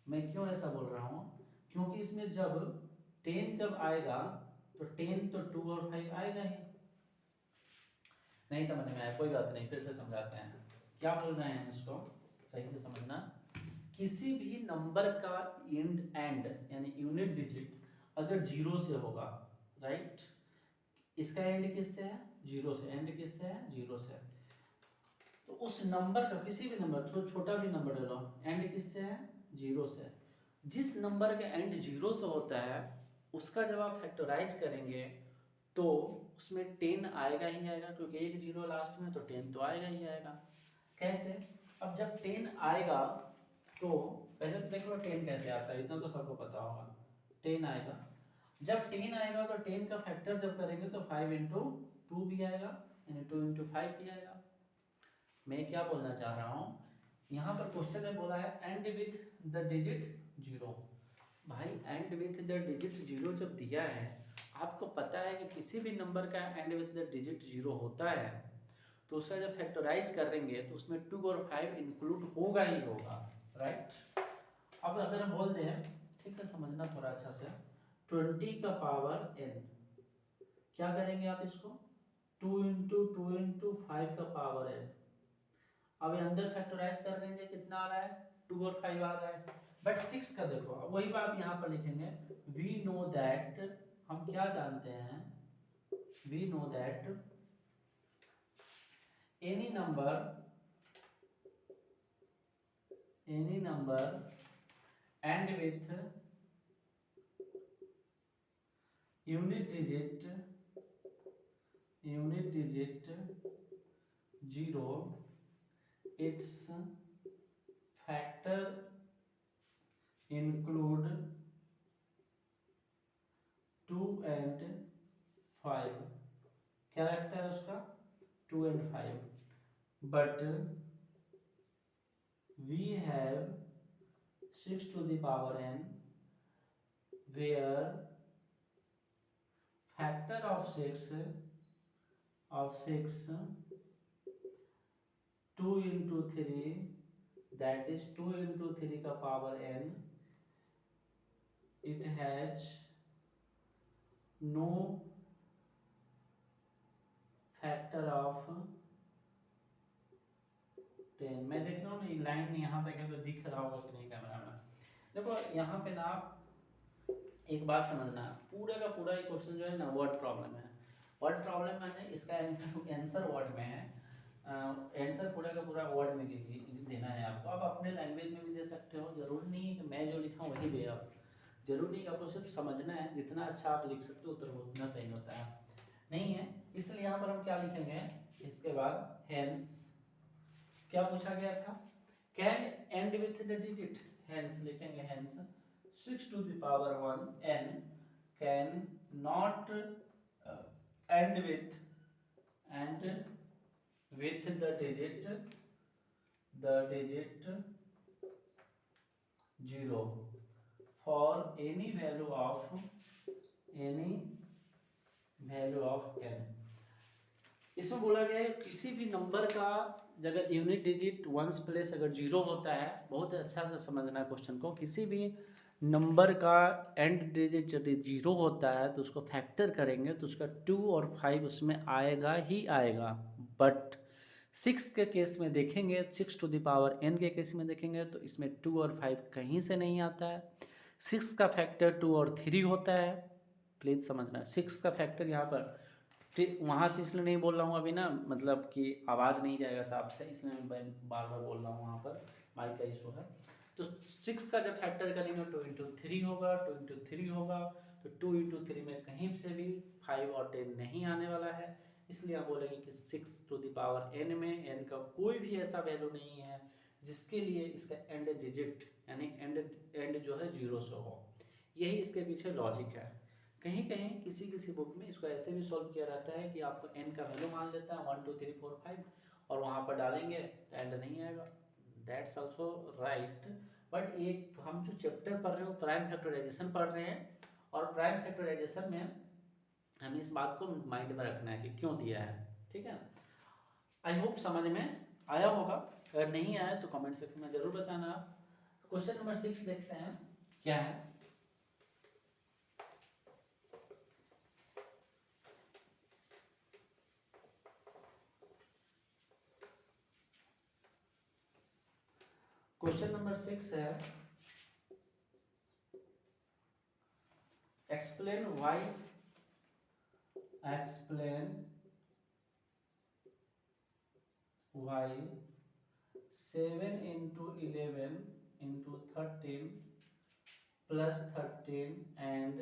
Speaker 1: मैं क्यों ऐसा बोल रहा हूँ, क्योंकि इसमें जब 10 जब आएगा तो 10 तो 2 और 5 आएगा ही। नहीं समझ में आया, कोई बात नहीं, फिर से समझाते हैं। क्या बोल रहे हैं, इसको सही से समझना। किसी भी नंबर का एंड यानी यूनिट डिजिट अगर जीरो से होगा, राइट, इसका एंड किससे है, जीरो से, एंड किससे है, जीरो से, तो उस नंबर का, किसी भी नंबर, छोटा भी नंबर ले लो, एंड किससे है, जीरो से। जिस नंबर का एंड जीरो से होता है उसका जब आप फैक्टराइज करेंगे तो उसमें 10 आएगा ही आएगा, क्योंकि एक जीरो लास्ट में, तो 10 तो आएगा ही आएगा। कैसे, अब जब 10 आएगा तो पहले तो देख लो 10 कैसे आता है, इतना तो सबको पता होगा। 10 आएगा, जब 10 आएगा तो 10 का फैक्टर जब करेंगे तो 5 इंटू 2 भी आएगा, यानी 2 इंटू 5 भी आएगा। मैं क्या बोलना चाह रहा हूँ, यहाँ पर क्वेश्चन में बोला है end with the digit zero. भाई end with the digit zero जब दिया है, आपको पता है कि किसी भी नंबर का and with the digit zero होता है तो उसका जब फैक्टराइज करेंगे तो उसमें 2 और 5 इंक्लूड होगा ही होगा, राइट। अब अगर हम बोल दें, ठीक से समझना थोड़ा अच्छा से, 20 का पावर n, क्या करेंगे आप इसको, 2 इंटू 2 इंटू 5 का पावर n। अब अंदर फैक्टराइज कर देंगे, कितना आ रहा है, 2 और 5 आ रहा है। बट 6 का देखो, अब वही बात यहाँ पर लिखेंगे, वी नो दैट, हम क्या जानते हैं, we know that any number end with unit digit zero, it's factor include 2 and 5, क्या रखता है उसका, 2 and 5, but we have 6 to the power n where factor of 6 2 into 3, that is 2 into 3 का power n, it has no factor of 10। मैं देख रहा हूँ ना, लाइन यहाँ तक है तो दिख रहा होगा कि नहीं कैमरा में। देखो यहाँ पे ना एक बात समझना, पूरा का पूरा ये क्वेश्चन जो है ना वर्ड प्रॉब्लम है। वर्ड प्रॉब्लम है, इसका आंसर वर्ड में है, आंसर पूरा का पूरा वर्ड में देना है आपको। आप अपने लैंग्वेज में भी दे सकते हो, जरूरी नहीं है कि मैं जो लिखा हूँ वही दे आप, जरूरी नहीं, आपको सिर्फ समझना है, जितना अच्छा आप लिख सकते हो उतना सही होता है, नहीं है। इसलिए यहाँ पर हम क्या लिखेंगे, इसके बाद हेंस, क्या पूछा गया था, can end with the digit, hence लिखेंगे, hence 6 to the power 1 n can not end with the digit 0 for any value of n। इसमें बोला गया है किसी भी नंबर का अगर यूनिट डिजिट वंस प्लेस अगर जीरो होता है, बहुत अच्छा से समझना क्वेश्चन को, किसी भी नंबर का एंड डिजिट यदि जीरो होता है तो उसको फैक्टर करेंगे तो उसका 2 और 5 उसमें आएगा ही आएगा। बट 6 के केस में देखेंगे, 6 to the power n के केस में देखेंगे तो इसमें 2 और 5 कहीं से नहीं आता है। 6 का फैक्टर 2 और 3 होता है, प्लीज़ समझना। 6 का फैक्टर यहाँ पर वहाँ से इसलिए नहीं बोल रहा हूँ अभी ना, मतलब कि आवाज़ नहीं जाएगा साफ से, इसलिए मैं बार बार बोल रहा हूँ, वहाँ पर माइक का इशू है। तो 6 का जब फैक्टर करेंगे 2 इंटू 3 होगा, 2 इंटू 3 होगा, तो 2 इंटू 3 में कहीं से भी 5 और 10 नहीं आने वाला है, इसलिए आप बोलेंगे कि 6 to the power n में n का कोई भी ऐसा वैल्यू नहीं है जिसके लिए इसका एंड डिजिट यानी एंड जो है जीरो से हो। यही इसके पीछे लॉजिक है। कहीं कहीं किसी किसी बुक में इसको ऐसे भी सॉल्व किया रहता है कि आपको n का वैल्यू मान लेता है 1 2 3 4 5 और वहाँ पर डालेंगे तो एंड नहीं आएगा, दैट्स आल्सो राइट। बट एक हम जो चैप्टर पढ़ रहे हो प्राइम फैक्टराइजेशन पढ़ रहे हैं, और प्राइम फैक्टराइजेशन में हमें इस बात को माइंड में रखना है कि क्यों दिया है, ठीक है। आई होप समझ में आया होगा। अगर नहीं आया तो कमेंट सेक्शन में जरूर बताना। क्वेश्चन नंबर 6 देखते हैं क्या है। क्वेश्चन नंबर 6 है explain why 7 into 11 into 13 plus 13 and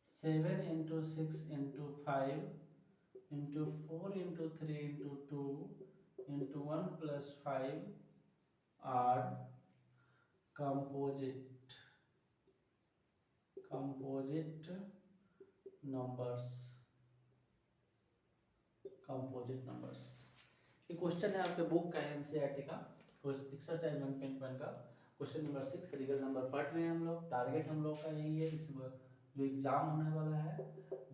Speaker 1: 7 into 6 into 5 into 4 into 3 into 2 into 1 plus 5 are composite numbers। ये क्वेश्चन है आपके बुक का एनसीईआरटी का एक्सरसाइज 1.1 का क्वेश्चन नंबर 6 रीगल नंबर पढ़ रहे हैं हम लोग। टारगेट हम लोग का यही है, इस जो एग्जाम होने वाला है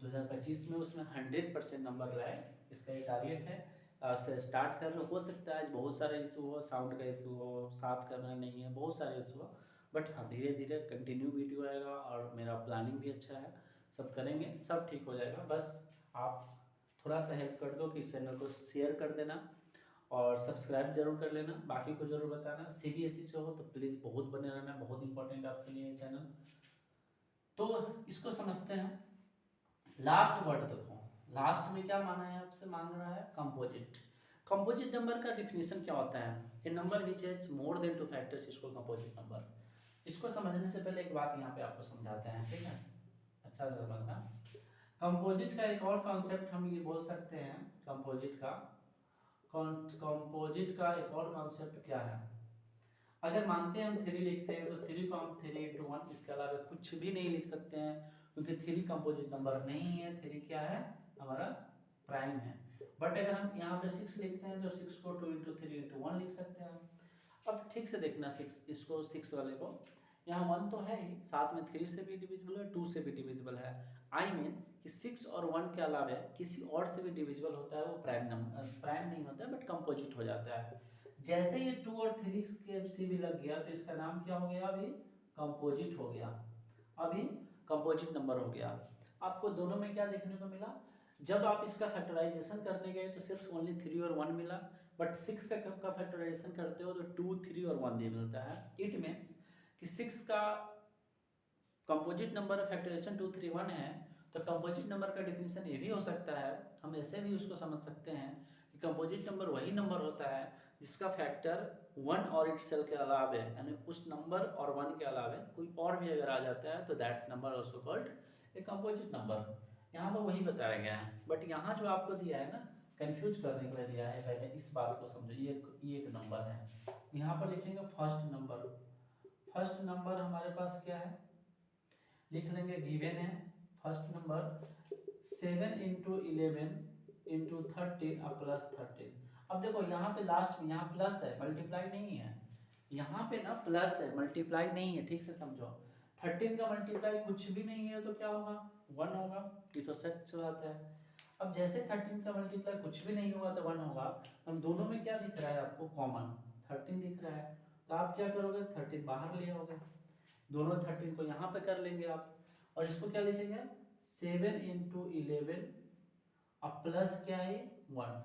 Speaker 1: 2025 में उसमें 100% नंबर लाए, इसका ये टारगेट है। आज से स्टार्ट कर लो। हो सकता है आज बहुत सारे इशू हो, साउंड का इशू हो, साफ करना नहीं है, बहुत सारे इशू हो, बट हाँ धीरे धीरे कंटिन्यू वीडियो आएगा और मेरा प्लानिंग भी अच्छा है, सब करेंगे, सब ठीक हो जाएगा। बस आप थोड़ा सा हेल्प कर दो कि चैनल को शेयर कर देना और सब्सक्राइब जरूर कर लेना, बाकी को जरूर बताना। सीबीएसई से हो तो प्लीज़ बहुत बने रहना, बहुत इंपॉर्टेंट आपके लिए ये चैनल। तो इसको समझते हैं। लास्ट वर्ड देखो, लास्ट में क्या माना है, आपसे मांग रहा है कंपोजिट। कंपोजिट नंबर का डिफिनेशन क्या होता है? A number which has more than 2 factors इसको कंपोजिट नंबर। इसको समझने से पहले एक बात यहाँ पे आपको समझाते हैं, ठीक है? अच्छा समझना। कंपोजिट का एक और कॉन्सेप्ट हम ये बोल सकते हैं, कंपोजिट का एक और कॉन्सेप्ट क्या है? अगर मानते हैं हम 3 लिखते हैं तो 3 को हम 3 into 1 इसके अलावा कुछ भी नहीं लिख सकते हैं, क्योंकि 3 कंपोजिट नंबर नहीं है। 3 क्या है? हमारा प्राइम है। बट अगर हम यहाँ पे 6 लिखते हैं तो 6 को 2 into 3 into 1 लिख सकते हैं। अब ठीक से देखना 6 इसको, 6 वाले को, यहाँ 1 तो है ही, साथ में 3 से भी डिविजिबल है, 2 से भी डिविजिबल है। आई मीन कि 6 और 1 के अलावा किसी और से भी डिविजिबल होता है, वो प्राइम नंबर, प्राइम नहीं होता है बट कंपोजिट हो जाता है। जैसे ये 2 और 3 के से भी लग गया तो इसका नाम क्या हो गया? अभी कंपोजिट हो गया, अभी कंपोजिट नंबर हो गया। आपको दोनों में क्या देखने को मिला? जब आप इसका फैक्टराइजेशन करने गए तो सिर्फ ओनली 3 और 1 मिला, बट 6 का फैक्टराइजेशन करते हो तो 2, 3 और 1 दे मिलता है। इट मीन्स कि 6 का कंपोजिट नंबर फैक्टराइजेशन 2, 3, 1 है, तो कंपोजिट नंबर का डिफिनेशन ये भी हो सकता है, हम ऐसे भी उसको समझ सकते हैं कि कंपोजिट नंबर वही नंबर होता है जिसका फैक्टर 1 और इटसेल्फ के अलावे, यानी उस नंबर और 1 के अलावे कोई और भी अगर आ जाता है तो that number also called a composite number. यहाँ पर वही बताया गया है, बट यहाँ जो आपको दिया है ना, कंफ्यूज करने के लिए दिया है। पहले इस बात को समझो, ये एक नंबर है, यहाँ पर लिखेंगे फर्स्ट नंबर। फर्स्ट नंबर हमारे पास क्या है? लिख लेंगे गिवन है first number 7 into 11 into 13 plus 13। अब देखो यहाँ पे लास्ट में यहाँ प्लस है, मल्टीप्लाई नहीं है, यहाँ पे ना प्लस है, मल्टीप्लाई नहीं है, ठीक से समझो। 13 का मल्टीप्लाई कुछ भी नहीं है तो क्या होगा? 1 होगा, ये तो सच बात है। अब जैसे 13 का मल्टीप्लाई कुछ भी नहीं होगा तो 1 होगा। हम दोनों में क्या दिख रहा है आपको? कॉमन 13 दिख रहा है, तो आप क्या करोगे? 13 बाहर ले आओगे, दोनों 13 को यहाँ पे कर लेंगे आप, और इसको क्या लिखेंगे? 7 into 11 अब प्लस क्या है? 1,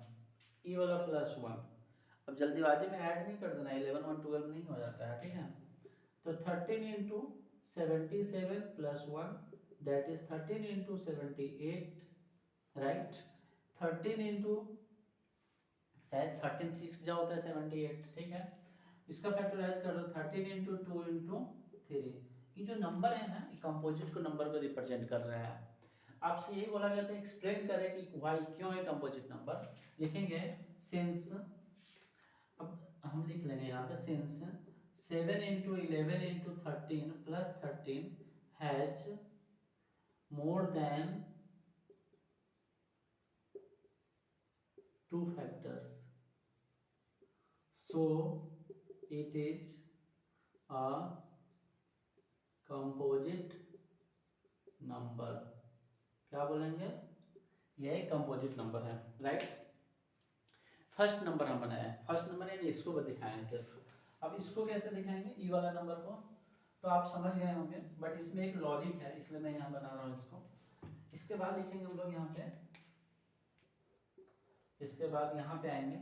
Speaker 1: ये वाला प्लस 1। अब जल्दीबाजी में ऐड नहीं कर देना, 11 1 12 नहीं हो जाता है, ठीक है? तो 13 into 77 plus 1 that is 13 into 78, right? 13 into शायद 13 6 जा होता है 78, ठीक है? इसका फैक्टराइज कर दो 13 into 2 into 3। ये जो नंबर है ना, कंपोजिट को नंबर को रिप्रेजेंट कर रहा है। आपसे यही बोला गया था एक्सप्लेन करें कि व्हाई, क्यों है कंपोजिट नंबर। लिखेंगे सिंस, अब हम लिख लेंगे यहाँ पे since 7 into 11 into 13 plus 13 has more than 2 factors, so it is a composite number। क्या बोलेंगे? यह एक कंपोजिट नंबर है, राइट? फर्स्ट नंबर हम बनाया है, फर्स्ट नंबर यानी इसको भी दिखाए हैं सिर्फ। अब इसको कैसे दिखाएंगे, ई वाला नंबर को, तो आप समझ गए होंगे, बट इसमें एक लॉजिक है, इसलिए मैं यहाँ बना रहा हूँ इसको। इसके बाद लिखेंगे हम लोग यहाँ पे, इसके बाद यहाँ पे आएंगे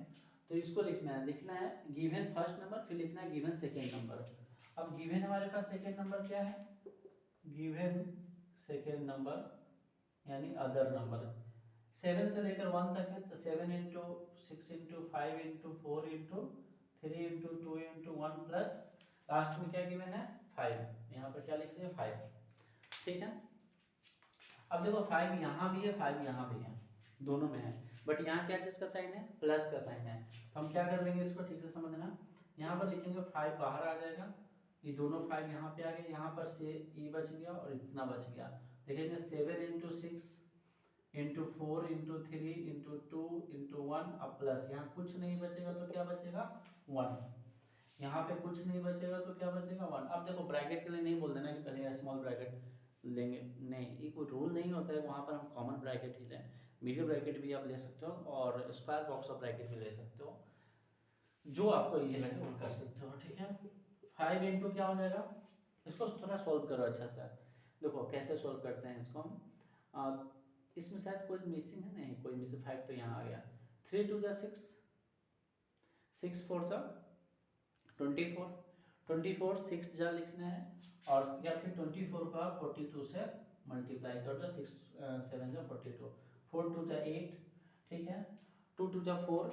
Speaker 1: तो इसको लिखना है गिवन फर्स्ट नंबर, फिर लिखना है गिवन सेकेंड नंबर। अब गिवन हमारे पास सेकेंड नंबर क्या है, गिवन सेकेंड नंबर यानी अदर नंबर, 7 से लेकर 1 तक है, तो 7 into 6 into 5 into 4 into 3 into 2 into 1 plus last में क्या गिवन है 5, यहाँ पर क्या लिख दिया 5, ठीक है। अब देखो 5 यहाँ भी है 5 यहाँ भी है, दोनों में है, बट यहाँ क्या किसका साइन है, प्लस का साइन है। तो हम क्या कर लेंगे, इसको ठीक से समझना, यहाँ पर लिखेंगे 5 बाहर आ जाएगा, ये दोनों 5 यहाँ पे आ गए, यहाँ पर से ये बच गया और इतना बच गया, लिखेंगे 7 into 6 into 4 into 3 into 2 into 1, अब प्लस, यहाँ कुछ नहीं बचेगा तो क्या बचेगा 1, यहाँ पे कुछ नहीं बचेगा तो क्या बचेगा 1। अब देखो ब्रैकेट के लिए नहीं बोल देना कि पहले स्मॉल ब्रैकेट लेंगे, नहीं, ये कोई रूल नहीं होता है, वहाँ पर हम कॉमन ब्रैकेट ही लें, मीडियम ब्रैकेट भी आप ले सकते हो और स्क्वायर बॉक्स ऑफ ब्रैकेट भी ले सकते हो, जो आपको इजी लगे वो कर सकते हो, ठीक है। 5 इंटू क्या हो जाएगा, इसको थोड़ा सोल्व करो अच्छा सा, देखो कैसे सोल्व करते हैं इसको हम, इसमें शायद कोई मिसिंग है, नहीं कोई मिसिंग, 5 तो यहाँ आ गया, 3 टू द 6, 6 4 द 24, 24 6 जा लिखना है, और या फिर 24 का 42 से मल्टीप्लाई कर दो, 6 7 जा 42, 4 टू द 8, ठीक है, 2 टू द 4,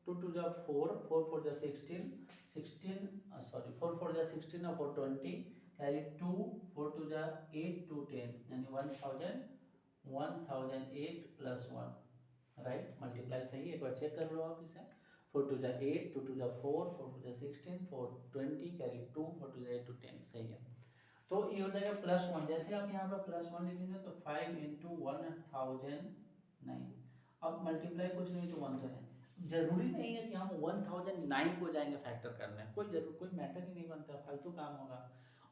Speaker 1: 2 टू द 4, 4 4 जा 16, 16 सॉरी 4 4 जा 16 और 4 20, कैरी 2, 4 टू द 8 2 10 यानी 1008 प्लस 1, राइट, मल्टीप्लाई सही, एक बार चेक कर लो आप इसे, 4 to the 8, 2 to the 4, 4 to the 16, 4 20 carry 2, 4 to the 8 to 10, सही है। तो ये हो जाएगा प्लस 1, जैसे आप यहाँ पर प्लस 1 लिखेंगे तो 5 इंटू 1009, अब मल्टीप्लाई कुछ नहीं तो 1 तो है, जरूरी नहीं है कि हम 1009 को जाएंगे फैक्टर करने, कोई मैटर ही नहीं बनता, फालतू काम होगा।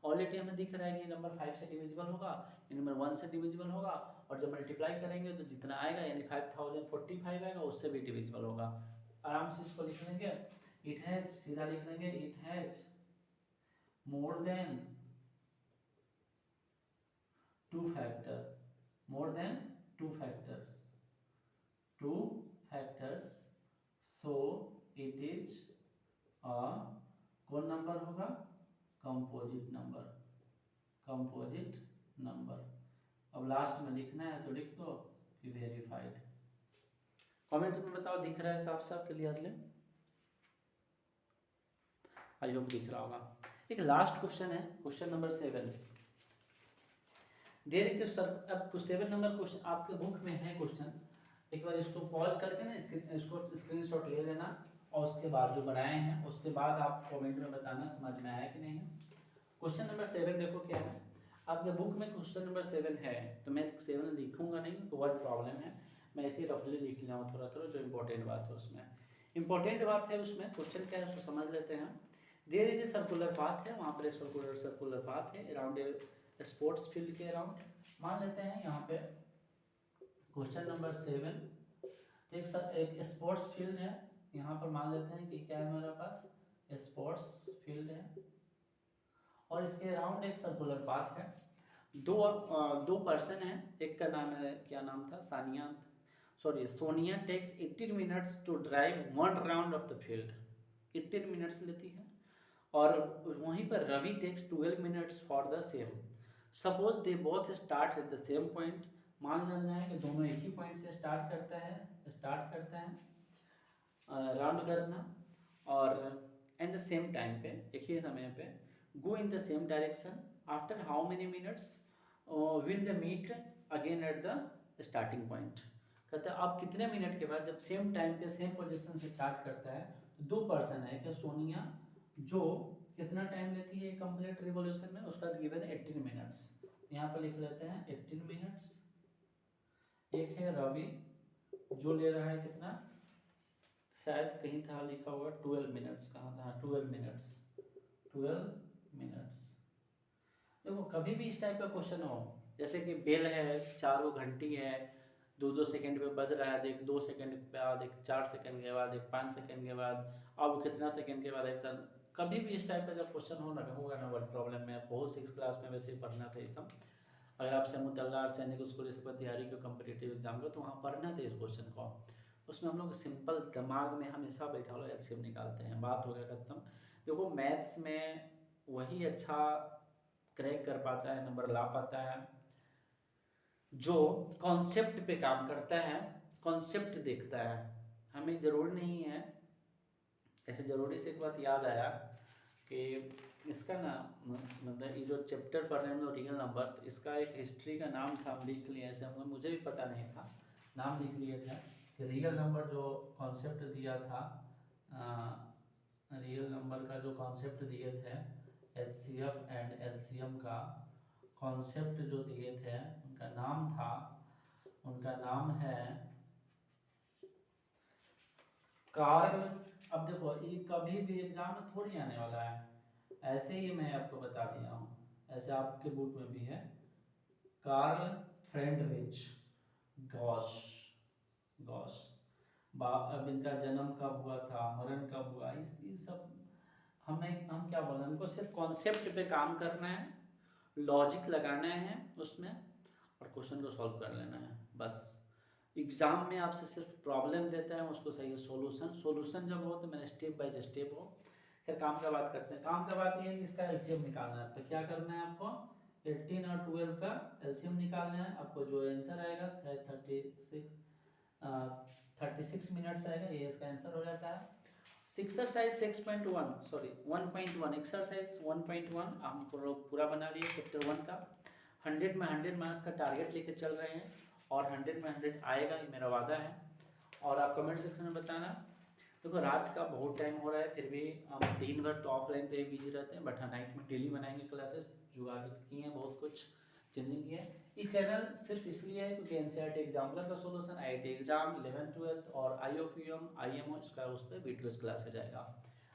Speaker 1: ऑलरेडी हमें दिख रहा है कि नंबर 5 से डिविजिबल होगा, ये नंबर 1 से डिविजिबल होगा, और जब मल्टीप्लाई करेंगे तो जितना आएगा यानी 5045 आएगा, उससे भी डिविजिबल होगा। आराम से इसको लिख लेंगे, इट हैज, सीधा लिख लेंगे, it has more than 2 factor, more than 2 factors, 2 factors, so it is अ, कौन नंबर होगा, कंपोजिट नंबर, कंपोजिट नंबर। अब लास्ट में लिखना है तो लिख दो कि वेरीफाइड। कमेंट में बताओ दिख रहा है साफ साफ क्लियरली, आई होप दिख रहा होगा। एक लास्ट क्वेश्चन है, question number 7, there is sir, अब 7 नंबर क्वेश्चन आपके बुक में है क्वेश्चन, एक बार इसको पॉज करके ना इसको स्क्रीनशॉट ले लेना, और उसके बाद जो बनाए हैं उसके बाद आप कमेंट में बताना समझ में आया कि नहीं। क्वेश्चन नंबर 7 देखो क्या है, आपके बुक में क्वेश्चन नंबर 7 है, तो मैं 7 लिखूंगा नहीं तो वर्ड प्रॉब्लम है, मैं ऐसे ही रफली लिख रहा हूँ थोड़ा थोड़ा, जो इंपॉर्टेंट बात है उसमें, इंपॉर्टेंट बात है उसमें, क्वेश्चन क्या है उसको समझ लेते हैं। There is a circular path है, वहाँ पर एक सर्कुलर पाथ है अराउंड ए स्पोर्ट्स फील्ड के अराउंड, मान लेते हैं यहाँ पे क्वेश्चन नंबर 7, एक स्पोर्ट्स फील्ड है, यहाँ पर मान लेते हैं कि क्या है हमारे पास स्पोर्ट्स फील्ड है, और इसके अराउंड एक सर्कुलर पाथ है, दो पर्सन है, एक का नाम है, क्या नाम था, Sonia takes 18 minutes to drive 1 round of the field, 18 minutes लेती है, और वहीं पर Ravi takes 12 minutes for the same, suppose they both start at the same point, मान लेना है कि दोनों एक ही पॉइंट से स्टार्ट करते हैं राउंड करना, और एट द सेम टाइम पे, एक ही समय पे, go in the same direction, after how many minutes will the meet again at the starting point. कहते हैं अब कितने मिनट के बाद, जब सेम टाइम पे सेम पोजीशन से स्टार्ट करता है, तो दो पर्सन है कि सोनिया जो कितना टाइम लेती है कंप्लीट रिवॉल्यूशन में, उसका गिवन है 18 मिनट्स, यहाँ पर लिख लेते हैं 18 मिनट्स। एक है रवि जो ले रहा है कितना, शायद कहीं था लिखा हुआ 12 मिनट्स, कहाँ था 12 मिनट्स, 12 मिनट्स। देखो कभी भी इस टाइप का क्वेश्चन हो, जैसे कि बेल है, चारों घंटी है, 2-2 सेकंड पे बज रहा है, एक 2 सेकंड के बाद, एक 4 सेकंड के बाद, एक 5 सेकंड के बाद, अब कितना सेकंड के बाद एक साथ कभी भी इस टाइप का जब क्वेश्चन होगा ना वर्ड प्रॉब्लम में, बहुत 6 क्लास में वैसे ही पढ़ना था ये सब। अगर आपसे मुतल्ला सैनिक स्कूल इस पर तैयारी को कम्पिटेटिव एग्जाम को, तो वहाँ पढ़ना था इस क्वेश्चन को। उसमें हम लोग सिंपल दिमाग में हमेशा बैठा हुआ एलसीएम निकालते हैं, बात हो गया खत्म। देखो मैथ्स में वही अच्छा क्रैक कर पाता है, नंबर ला पाता है जो कॉन्सेप्ट पे काम करता है, कॉन्सेप्ट देखता है। हमें ज़रूर नहीं है, ऐसे ज़रूरी से एक बात याद आया कि इसका ना मतलब ये जो चैप्टर पढ़ रहे हैं हम लोग रियल नंबर, तो इसका एक हिस्ट्री का नाम था, हम लिख लिए ऐसे, हम मुझे भी पता नहीं था, नाम लिख लिए थे कि रियल नंबर जो कॉन्सेप्ट दिया था, रियल नंबर का जो कॉन्सेप्ट दिए थे एचसीएफ एंड एलसीएम का कॉन्सेप्ट जो दिए थे, उनका नाम था, उनका नाम है कार्ल। अब देखो ये कभी भी एग्जाम में थोड़ी आने वाला है, ऐसे ही मैं आपको बता दिया हूँ, ऐसे आपके बुक में भी है, कार्ल फ्रेडरिच गॉस। गॉस अब इनका जन्म कब हुआ था, मरण कब हुआ, इस सब हम क्या बोल रहे हैं, हमको सिर्फ कॉन्सेप्ट पे काम करना है, लॉजिक लगाना है उसमें और क्वेश्चन को सॉल्व कर लेना है बस। एग्जाम में आपसे सिर्फ प्रॉब्लम देता है, उसको सही सोल्यूशन जब हो तो मैंने स्टेप बाय स्टेप हो। फिर काम का बात करते हैं। काम का बात ये है कि इसका एलसीएम निकालना है, तो क्या करना है आपको, 18 और 12 का एलसीएम निकालना है। आपको जो आंसर आएगा 36 मिनट्स आएगा, ये इसका आंसर हो जाता है। एक्सरसाइज 6.1 सॉरी 1.1 एक्सरसाइज 1.1 हम पूरा बना लिए चैप्टर 1 का। 100 में 100 मार्क्स का टारगेट लेके चल रहे हैं और 100 में 100 आएगा, ये मेरा वादा है। और आप कमेंट सेक्शन में बताना। देखो रात का बहुत टाइम हो रहा है, फिर भी हम दिन भर तो ऑफलाइन पे बिजी रहते हैं, बट हाँ नाइट में डेली बनाएंगे क्लासेस, जो आगे किए हैं बहुत कुछ चेंजिंग की है। ये चैनल सिर्फ इसलिए है क्योंकि एनसीईआरटी एग्जाम्पलर का solution, IIT exam 11th 12th और आईओक्यूएम आईएमओ इसका उस पर वीडियोज क्लास आ जाएगा।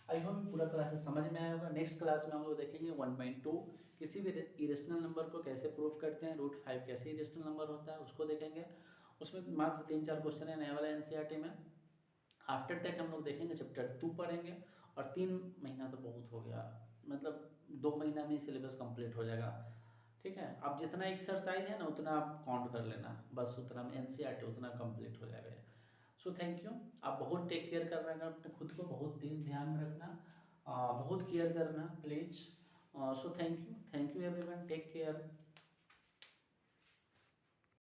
Speaker 1: आई होप पूरा क्लासेस समझ में आया होगा। नेक्स्ट क्लास में हम लोग देखेंगे 1.2 किसी भी इरेशनल नंबर को कैसे प्रूफ करते हैं, √5 कैसे इरेशनल नंबर होता है उसको देखेंगे। उसमें मात्र 3-4 क्वेश्चन है नए वाले एनसीईआरटी में। आफ्टर दैट हम लोग देखेंगे चैप्टर 2 पढ़ेंगे और 3 महीना तो बहुत हो गया, मतलब 2 महीना में सिलेबस कंप्लीट हो जाएगा। ठीक है, अब जितना एक्सरसाइज है ना उतना आप काउंट कर लेना, बस उतना में एनसीईआरटी उतना कंप्लीट हो जाएगा। सो थैंक यू। आप बहुत टेक केयर कर रहे हैं अपने खुद को, बहुत ध्यान में रखना, बहुत केयर करना please. So thank you everyone, take care.